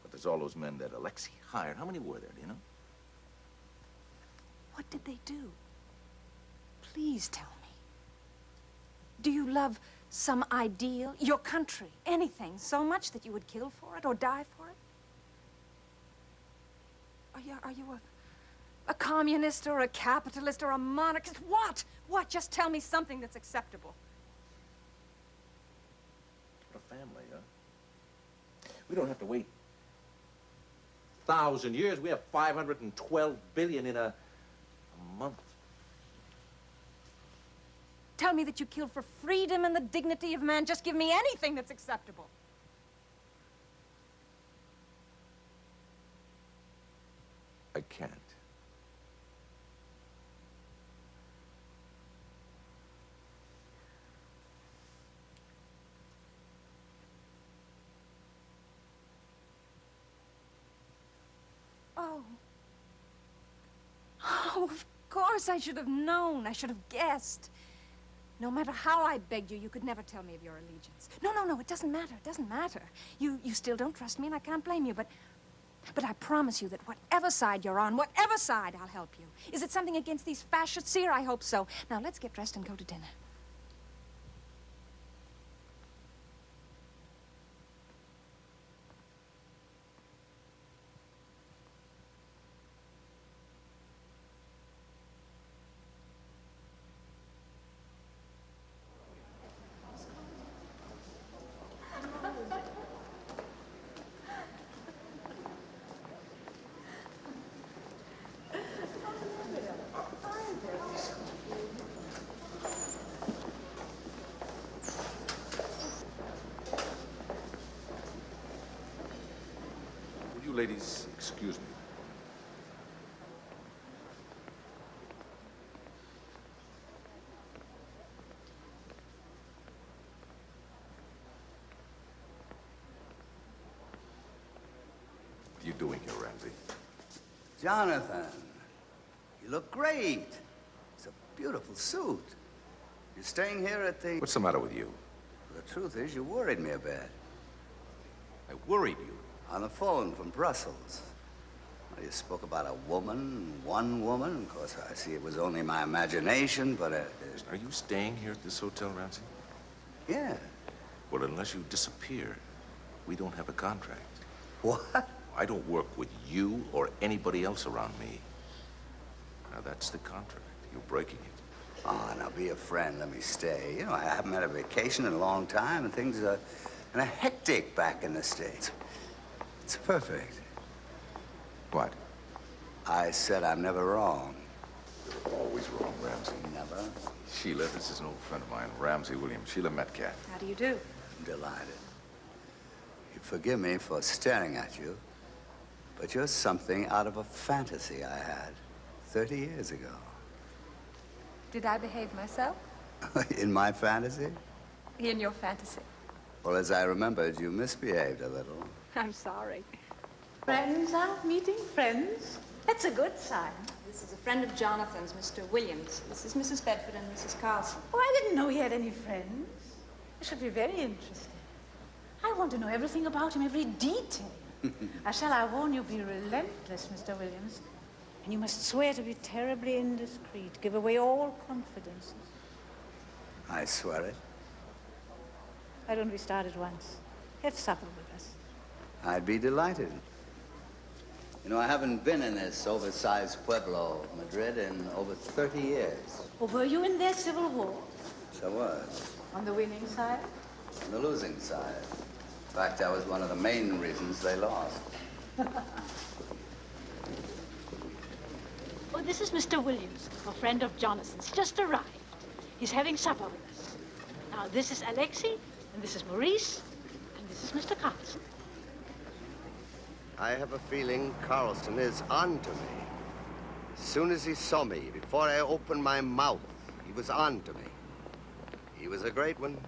But there's all those men that Alexei hired. How many were there, do you know? What did they do? Please tell me. Do you love some ideal, your country, anything, so much that you would kill for it or die for it? Are you a communist or a capitalist or a monarchist? What? What? Just tell me something that's acceptable. What a family, huh? We don't have to wait 1,000 years. We have 512 billion in a month. Tell me that you kill for freedom and the dignity of man. Just give me anything that's acceptable. I can't. Oh. Oh, of course I should have known. I should have guessed. No matter how I begged you, you could never tell me of your allegiance. No, it doesn't matter. It doesn't matter. You still don't trust me, and I can't blame you, but I promise you that whatever side you're on, whatever side, I'll help you. Is it something against these fascists here? I hope so. Now, let's get dressed and go to dinner. Ladies, excuse me. What are you doing here, Ramsey? Jonathan, you look great. It's a beautiful suit. You're staying here at the... What's the matter with you? The truth is, you worried me a bit. I worried you? On the phone from Brussels. Well, you spoke about a woman, one woman. Of course, I see it was only my imagination, but... Are you staying here at this hotel, Ramsey? Yeah. Well, unless you disappear, we don't have a contract. What? I don't work with you or anybody else around me. Now, that's the contract. You're breaking it. Oh, now, be a friend. Let me stay. You know, I haven't had a vacation in a long time, and things are kind of hectic back in the States. It's perfect. What? I said I'm never wrong. You're always wrong, Ramsey. Never? Sheila, this is an old friend of mine, Ramsey Williams. Sheila Metcalf. How do you do? I'm delighted. You forgive me for staring at you, But you're something out of a fantasy I had 30 years ago. Did I behave myself? In my fantasy? In your fantasy. Well, as I remembered, you misbehaved a little. I'm sorry. Friends out meeting friends. That's a good sign. This is a friend of Jonathan's, Mr. Williams. This is Mrs. Bedford and Mrs. Carlson. Oh, I didn't know he had any friends. It should be very interesting. I want to know everything about him, every detail. Shall I warn you, be relentless, Mr. Williams. And you must swear to be terribly indiscreet. Give away all confidences. I swear it. Why don't we start at once? Have supper with us. I'd be delighted. You know, I haven't been in this oversized pueblo, Madrid, in over 30 years. Oh, were you in their civil war? So was. On the winning side? On the losing side. In fact, I was one of the main reasons they lost. Oh, this is Mr. Williams, a friend of Jonathan's. Just arrived. He's having supper with us. Now, this is Alexei, and this is Maurice, and this is Mr. Carlson. I have a feeling Carlson is on to me. As soon as he saw me, before I opened my mouth, he was on to me. He was a great one.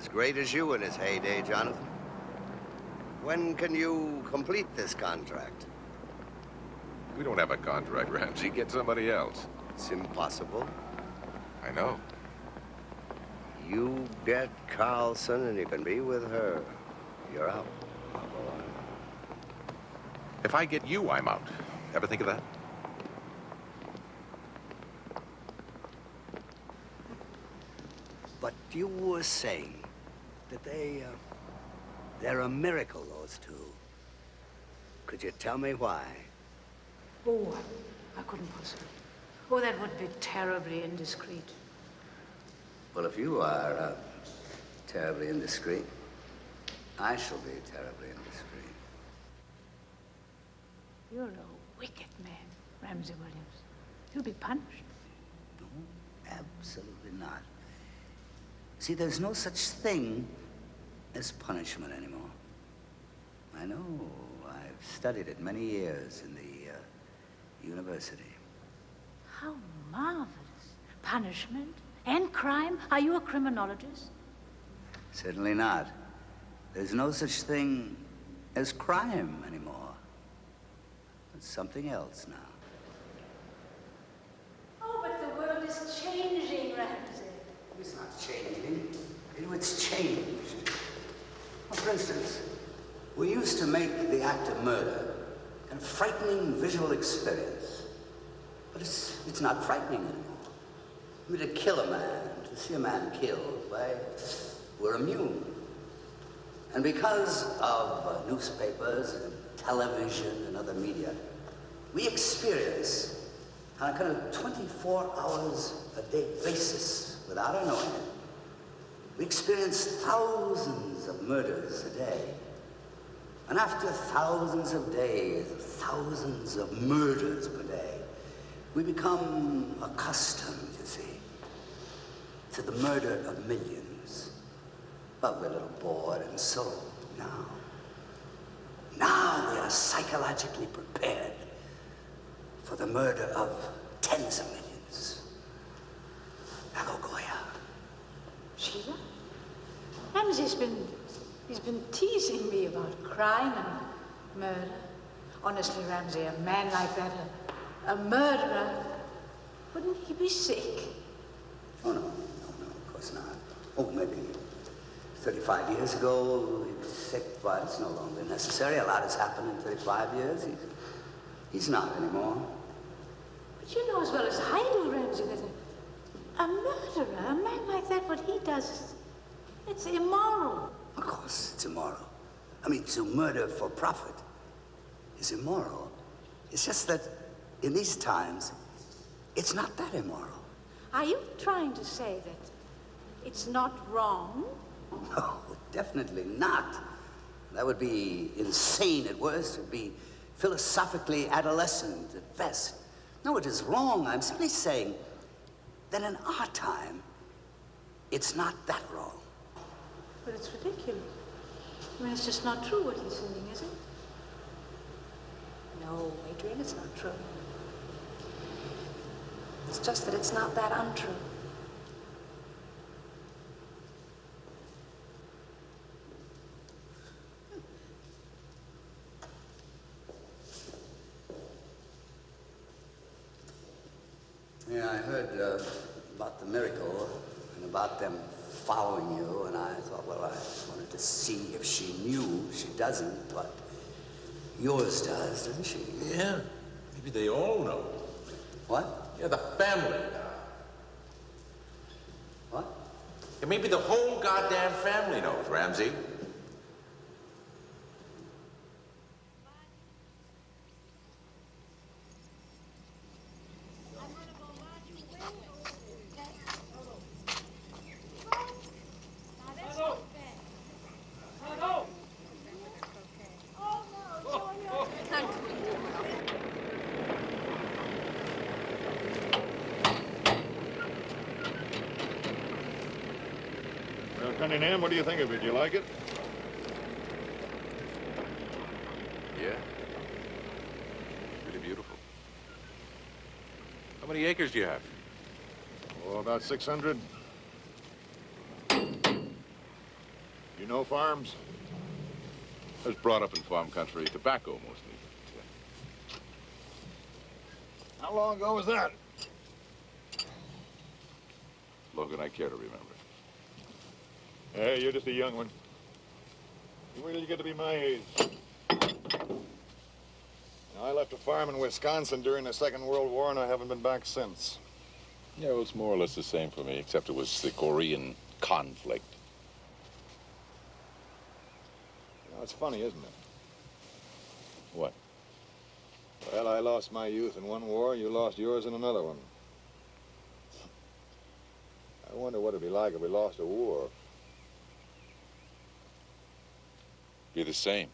As great as you in his heyday, Jonathan. When can you complete this contract? We don't have a contract, Ramsey. Get somebody else. It's impossible. I know. You get Carlson and you can be with her. You're out. If I get you, I'm out. Ever think of that? But you were saying that they're a miracle, those two. Could you tell me why? Oh, I couldn't possibly. Oh, that would be terribly indiscreet. Well, if you are terribly indiscreet, I shall be terribly indiscreet. You're a wicked man, Ramsey Williams. You'll be punished. No, absolutely not. See, there's no such thing as punishment anymore. I know. I've studied it many years in the university. How marvelous. Punishment and crime? Are you a criminologist? Certainly not. There's no such thing as crime anymore. It's something else now. Oh, but the world is changing, Ramsey. It's not changing. It's changed. Well, for instance, we used to make the act of murder a frightening visual experience. But it's not frightening anymore. I mean, to kill a man, to see a man killed, why, we're immune. And because of newspapers and television and other media, we experience on a kind of 24 hours a day basis, without our knowing it, we experience thousands of murders a day. And after thousands of days, thousands of murders per day, we become accustomed, you see, to the murder of millions. But we're a little bored, and so now we are psychologically prepared for the murder of tens of millions. Now go, Goya. Sheila? Ramsey's been teasing me about crime and murder. Honestly, Ramsey, a man like that, a murderer, wouldn't he be sick? Oh, no, of course not. Oh, maybe 35 years ago, he was sick, but it's no longer necessary. A lot has happened in 35 years. He's not anymore. But you know as well as I do, Ramsey, that a murderer, a man like that, what he does, it's immoral. Of course, it's immoral. I mean, to murder for profit is immoral. It's just that in these times, it's not that immoral. Are you trying to say that it's not wrong? No, definitely not. That would be insane at worst. It would be philosophically adolescent at best. No, it is wrong. I'm simply saying that in our time, it's not that wrong. But it's ridiculous. I mean, it's just not true what he's saying, is it? No, Adrian, it's not true. It's just that it's not that untrue. Yeah, I heard about the miracle and about them following you, and I thought, well, I just wanted to see if she knew. She doesn't, but yours does, doesn't she? Yeah, maybe they all know. What? Yeah, the family. What? Yeah, maybe the whole goddamn family knows, Ramsey. Cunningham, what do you think of it? You like it? Yeah. Really beautiful. How many acres do you have? Oh, about 600. You know farms? I was brought up in farm country, tobacco mostly. How long ago was that? Longer than I care to remember. Hey, you're just a young one. You wait till you get to be my age. Now, I left a farm in Wisconsin during the Second World War, and I haven't been back since. Yeah, it was more or less the same for me, except it was the Korean conflict. You know, it's funny, isn't it? What? Well, I lost my youth in one war, you lost yours in another one. I wonder what it'd be like if we lost a war. Be the same.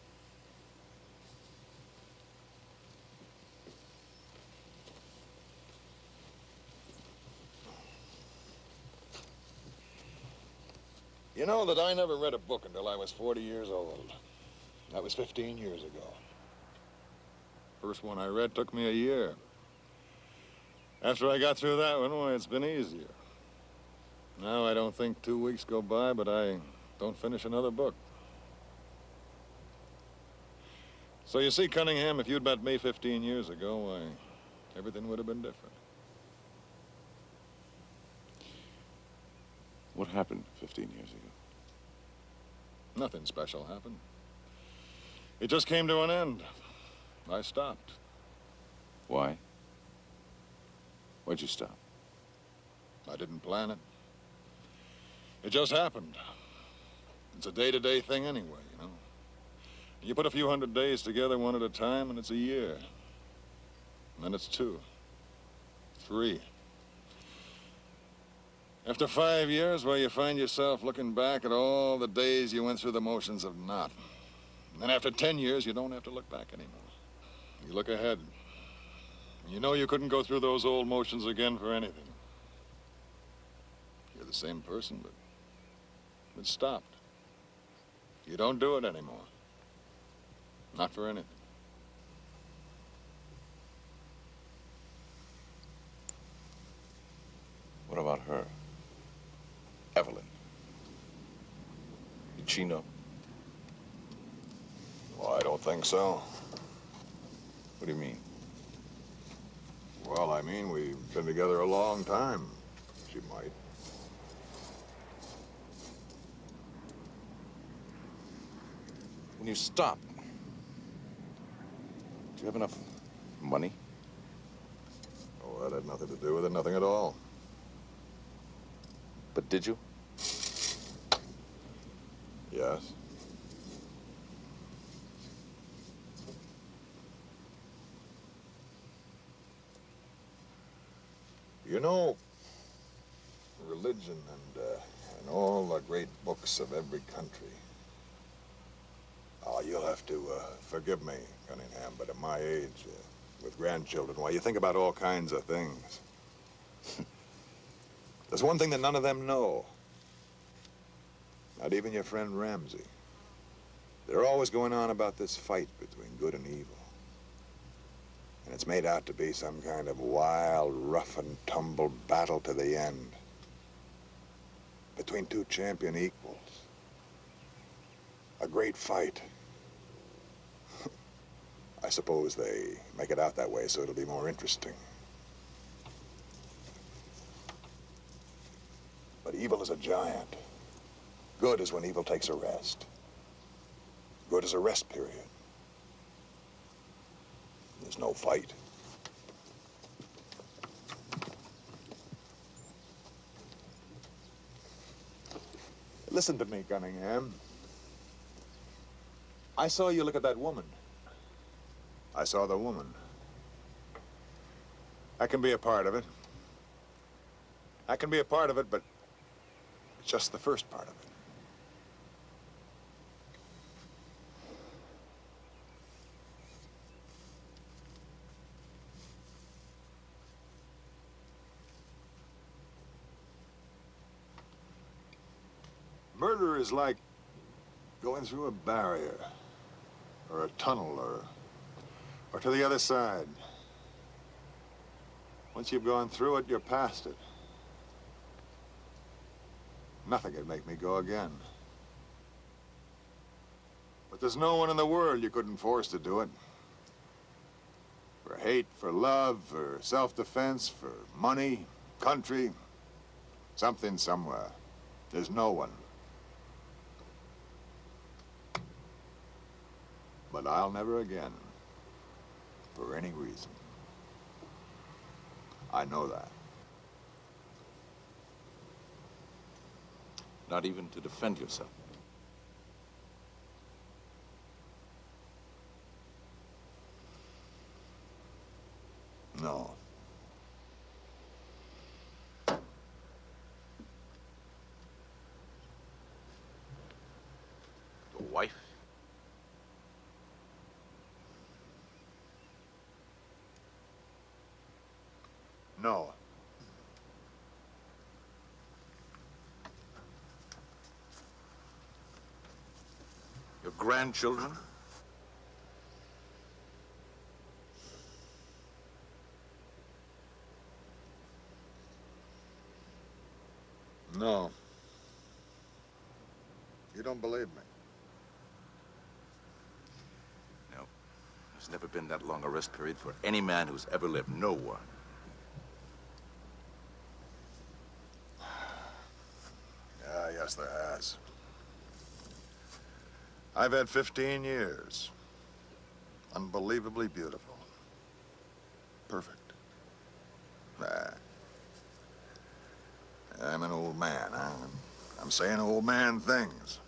You know that I never read a book until I was 40 years old. That was 15 years ago. First one I read took me a year. After I got through that one, why, it's been easier. Now I don't think 2 weeks go by, but I don't finish another book. So you see, Cunningham, if you'd met me 15 years ago, why, everything would have been different. What happened 15 years ago? Nothing special happened. It just came to an end. I stopped. Why? Why'd you stop? I didn't plan it. It just happened. It's a day-to-day thing anyway, you know. You put a few hundred days together one at a time, and it's a year. And then it's 2, 3. After 5 years, well, you find yourself looking back at all the days you went through the motions of not. And then after 10 years, you don't have to look back anymore. You look ahead. You know you couldn't go through those old motions again for anything. You're the same person, but it stopped. You don't do it anymore. Not for anything. What about her? Evelyn. Did she know? Well, I don't think so. What do you mean? Well, I mean, we've been together a long time. She might. When you stopped, do you have enough money? Oh, that had nothing to do with it, nothing at all. But did you? Yes. You know, religion and all the great books of every country. Oh, you'll have to forgive me, Cunningham, but at my age, with grandchildren, why, you think about all kinds of things. There's one thing that none of them know. Not even your friend Ramsey. They're always going on about this fight between good and evil. And it's made out to be some kind of wild, rough and tumble battle to the end. Between two champion equals. A great fight. I suppose they make it out that way so it'll be more interesting. But evil is a giant. Good is when evil takes a rest. Good is a rest period. There's no fight. Listen to me, Cunningham. I saw you look at that woman. I saw the woman. I can be a part of it. I can be a part of it, but it's just the first part of it. Murder is like going through a barrier, or a tunnel, or to the other side. Once you've gone through it, you're past it. Nothing could make me go again. But there's no one in the world you couldn't force to do it. For hate, for love, for self-defense, for money, country, something somewhere. There's no one. But I'll never again, for any reason. I know that. Not even to defend yourself. No. Your wife? No. Your grandchildren? No. You don't believe me? No. There's never been that long a rest period for any man who's ever lived. No one. Yes, there has. I've had 15 years. Unbelievably beautiful. Perfect. I'm an old man. I'm saying old man things.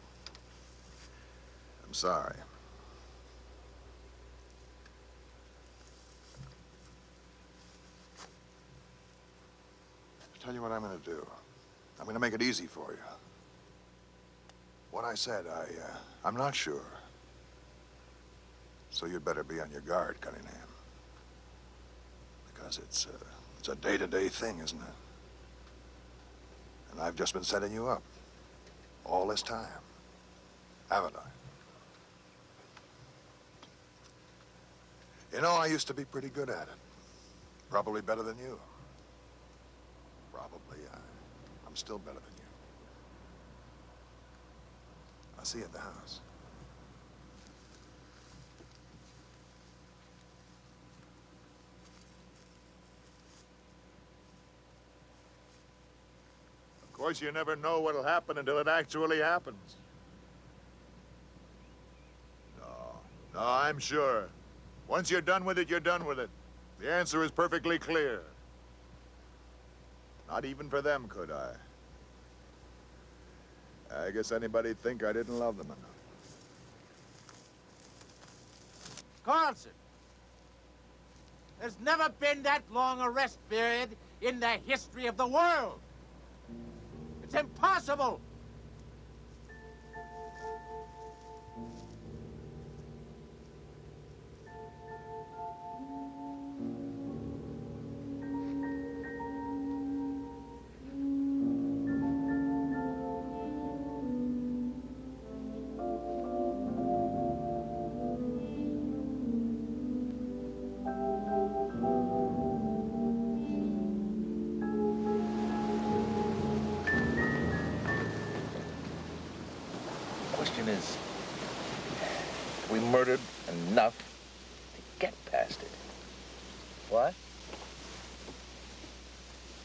I'm sorry. I'll tell you what I'm going to do. I'm going to make it easy for you. What I said, I'm not sure. So you'd better be on your guard, Cunningham. Because it's a day-to-day thing, isn't it? And I've just been setting you up all this time, haven't I? You know, I used to be pretty good at it. Probably better than you. Probably, I'm still better than you. I'll see you at the house. Of course, you never know what'll happen until it actually happens. No, I'm sure. Once you're done with it, you're done with it. The answer is perfectly clear. Not even for them, could I? I guess anybody'd think I didn't love them enough. Carlson, there's never been that long a rest period in the history of the world. It's impossible. question is, we murdered enough to get past it. What?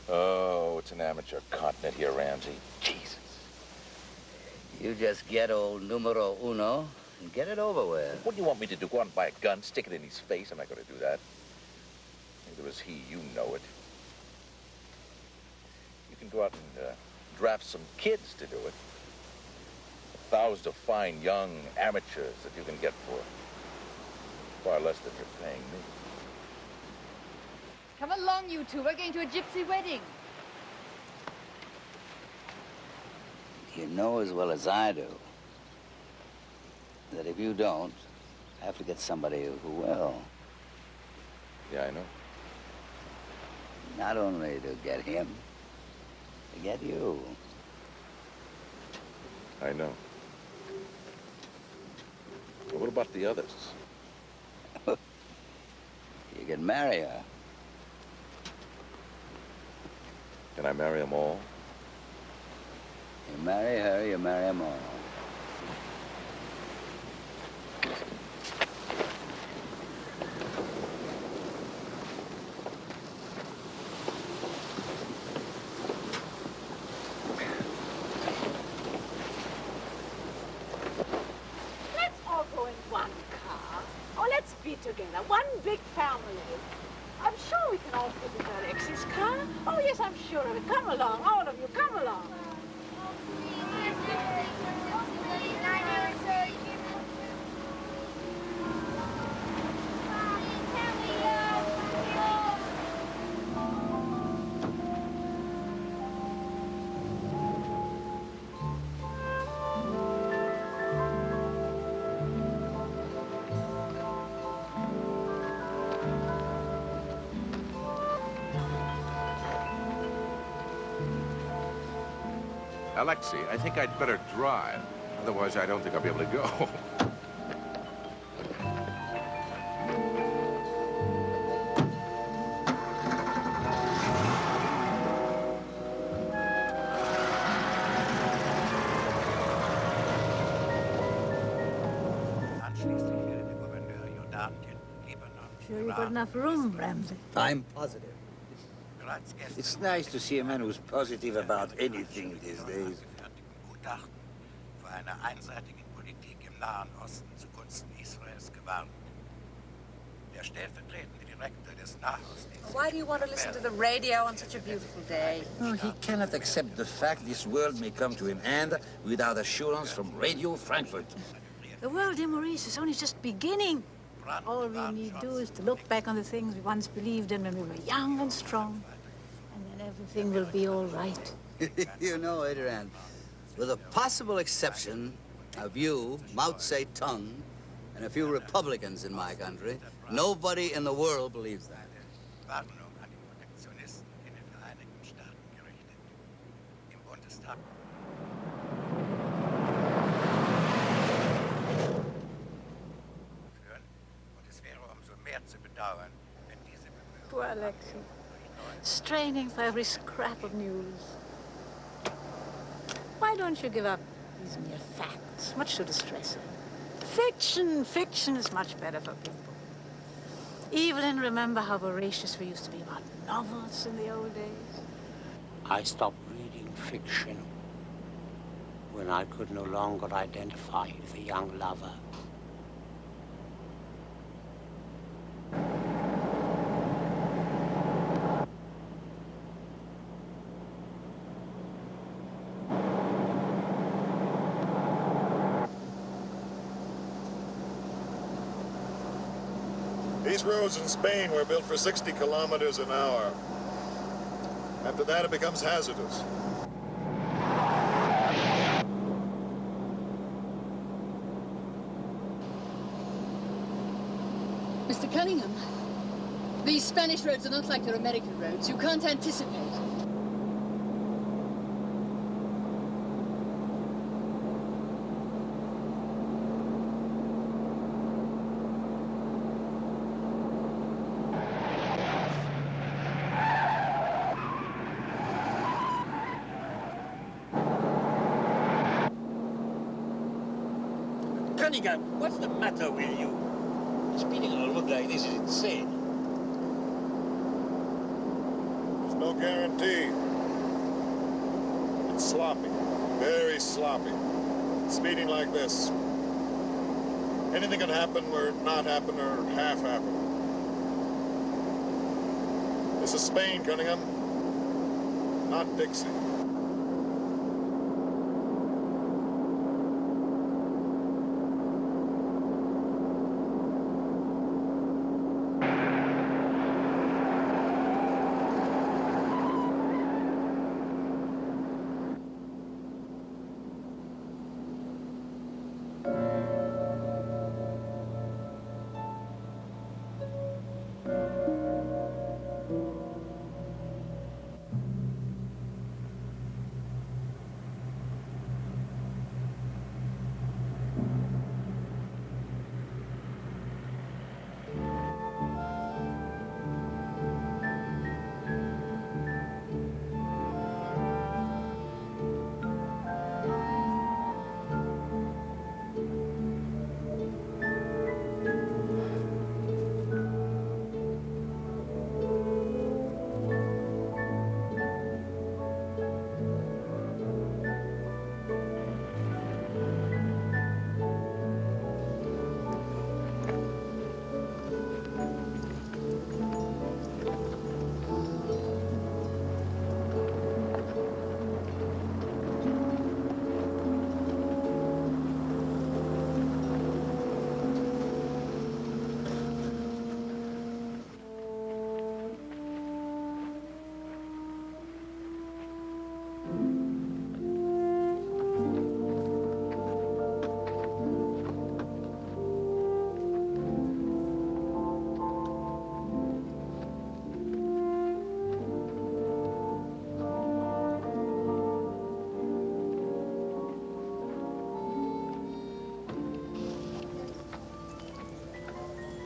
Oh, it's an amateur continent here, Ramsey. Jesus. You just get old numero uno and get it over with. What do you want me to do? Go out and buy a gun, stick it in his face? I'm not going to do that. Neither is he. You know it. You can go out and draft some kids to do it. Thousands of fine young amateurs that you can get for far less than you're paying me. Come along, you two. We're going to a gypsy wedding. You know as well as I do that if you don't, I have to get somebody who will. Yeah, I know. Not only to get him, to get you. I know. But what about the others? You can marry her. Can I marry them all? You marry her, you marry them all. Let's all go in one car. Oh, let's be together. One big family. I'm sure we can all fit into Alexis' car. Oh, yes, I'm sure of it. Come along, all of you, come along. Alexei, I think I'd better drive. Otherwise, I don't think I'll be able to go. Sure you got enough room, Ramsey? I'm positive. It's nice to see a man who's positive about anything these days. Gutachten vor einer einseitigen Politik im Nahen Osten zugunsten Israels gewarnt. Der stellvertretende Direktor des Nahostdienstes. Why do you want to listen to the radio on such a beautiful day? Oh, he cannot accept the fact this world may come to an end without assurance from Radio Frankfurt. The world, dear Maurice, is only just beginning. All we need do is to look back on the things we once believed in when we were young and strong, and then everything will be all right. You know, Adrian, with a possible exception of you, Mao Zedong, and a few Republicans in my country, nobody in the world believes that. Warnung an die Protektionisten in den Vereinigten Staaten gerichtet. Im Bundestag. Und es wäre umso mehr zu bedauern, wenn diese Poor Alexei, straining for every scrap of news. Why don't you give up these mere facts? Much to distress him. Fiction is much better for people. Evelyn, remember how voracious we used to be about novels in the old days? I stopped reading fiction when I could no longer identify with a young lover. These roads in Spain were built for 60 kilometers an hour. After that, it becomes hazardous. Mr. Cunningham, these Spanish roads are not like your American roads. You can't anticipate. Cunningham, what's the matter with you? Speeding on a road like this is insane. There's no guarantee. It's sloppy, very sloppy. Speeding like this. Anything can happen or not happen or half happen. This is Spain, Cunningham, not Dixie.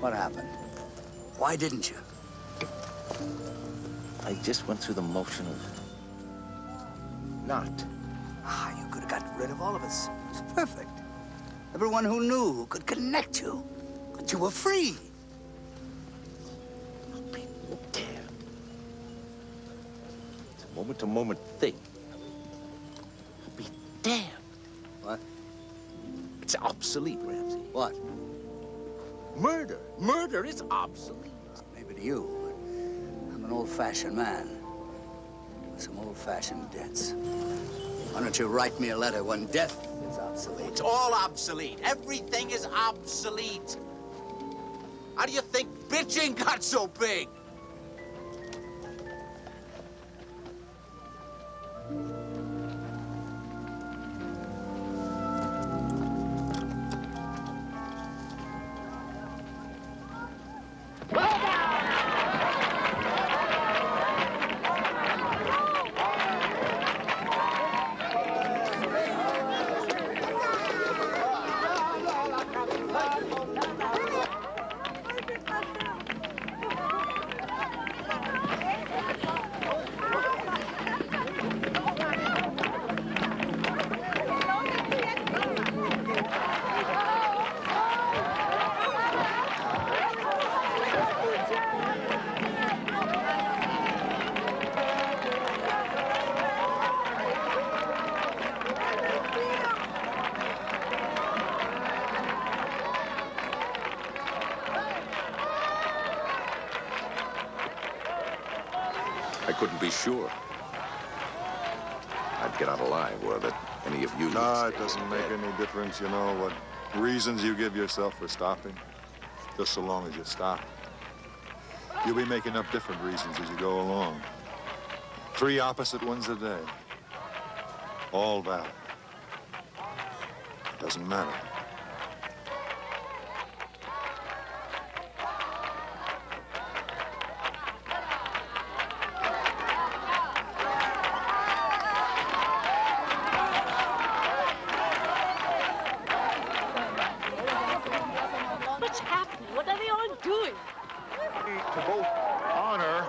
What happened? Why didn't you? I just went through the motion of not. Ah, you could have gotten rid of all of us. It was perfect. Everyone who knew who could connect you. But you were free. Damn. It's a moment-to-moment thing. I'll be damned. What? It's obsolete, Ramsey. What? Murder. Murder is obsolete. Maybe to you, but I'm an old-fashioned man with some old-fashioned debts. Why don't you write me a letter when death is obsolete? It's all obsolete. Everything is obsolete. How do you think bitching got so big? I couldn't be sure. I'd get out alive, or that any of you... No, it doesn't make any difference, you know, what reasons you give yourself for stopping. Just so long as you stop. You'll be making up different reasons as you go along. 3 opposite ones a day. All valid. Doesn't matter. What's happening? What are they all doing? To both honor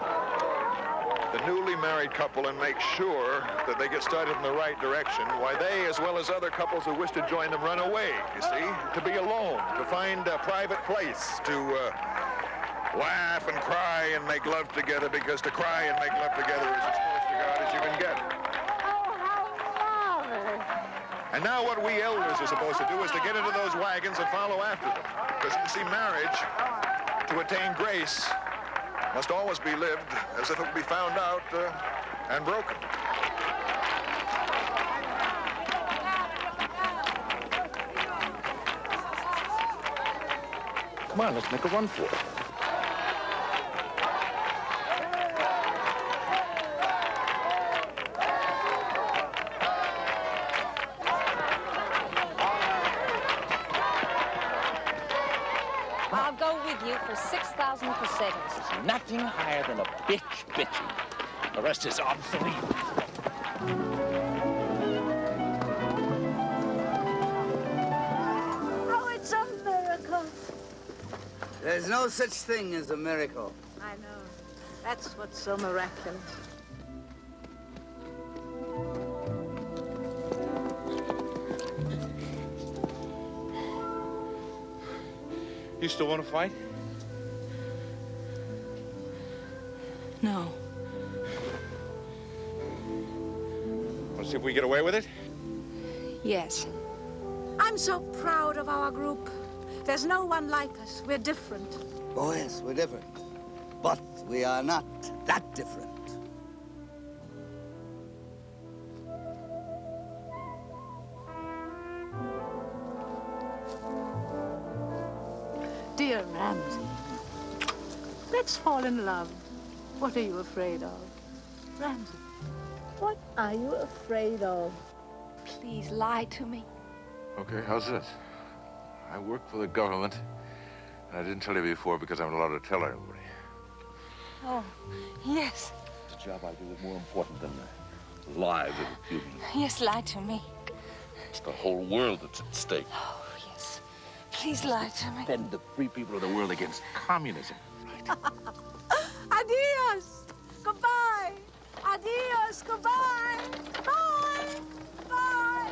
the newly married couple and make sure that they get started in the right direction, why they, as well as other couples who wish to join them, run away, you see? To be alone, to find a private place, to laugh and cry and make love together, because to cry and make love together is as close to God as you can get. And now what we elders are supposed to do is to get into those wagons and follow after them. Because you see, marriage, to attain grace, must always be lived as if it would be found out and broken. Come on, let's make a run for it. I'll go with you for 6,000 pesetas. Nothing higher than a bitch bitching. The rest is obsolete. Oh, it's a miracle. There's no such thing as a miracle. I know. That's what's so miraculous. You still want to fight? No. Want to see if we get away with it? Yes. I'm so proud of our group. There's no one like us. We're different. Oh, yes, we're different. But we are not that different. Dear Ramsey, let's fall in love. What are you afraid of? Ramsey, what are you afraid of? Please lie to me. Okay, how's this? I work for the government, and I didn't tell you before because I'm not allowed to tell everybody. Oh, yes. The job I do is more important than the lives of humans. Yes, lie to me. It's the whole world that's at stake. Oh, yes. Please lie to me. Defend the free people of the world against communism. Adios. Goodbye. Adios. Goodbye. Bye. Bye.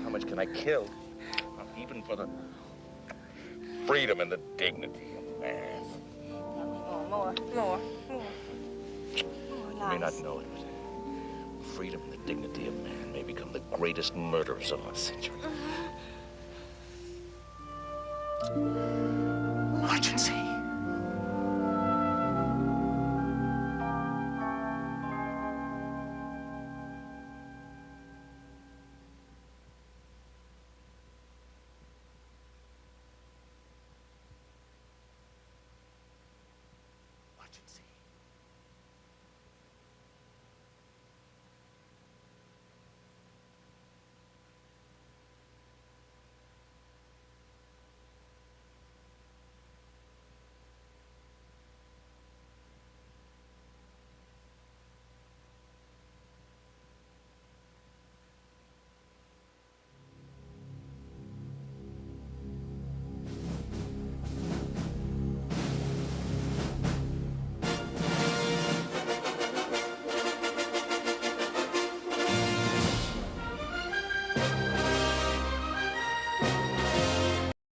How much can I kill? Even for the freedom and the dignity of man. More. You may not know it, but freedom and the dignity of man may become the greatest murderers of our century.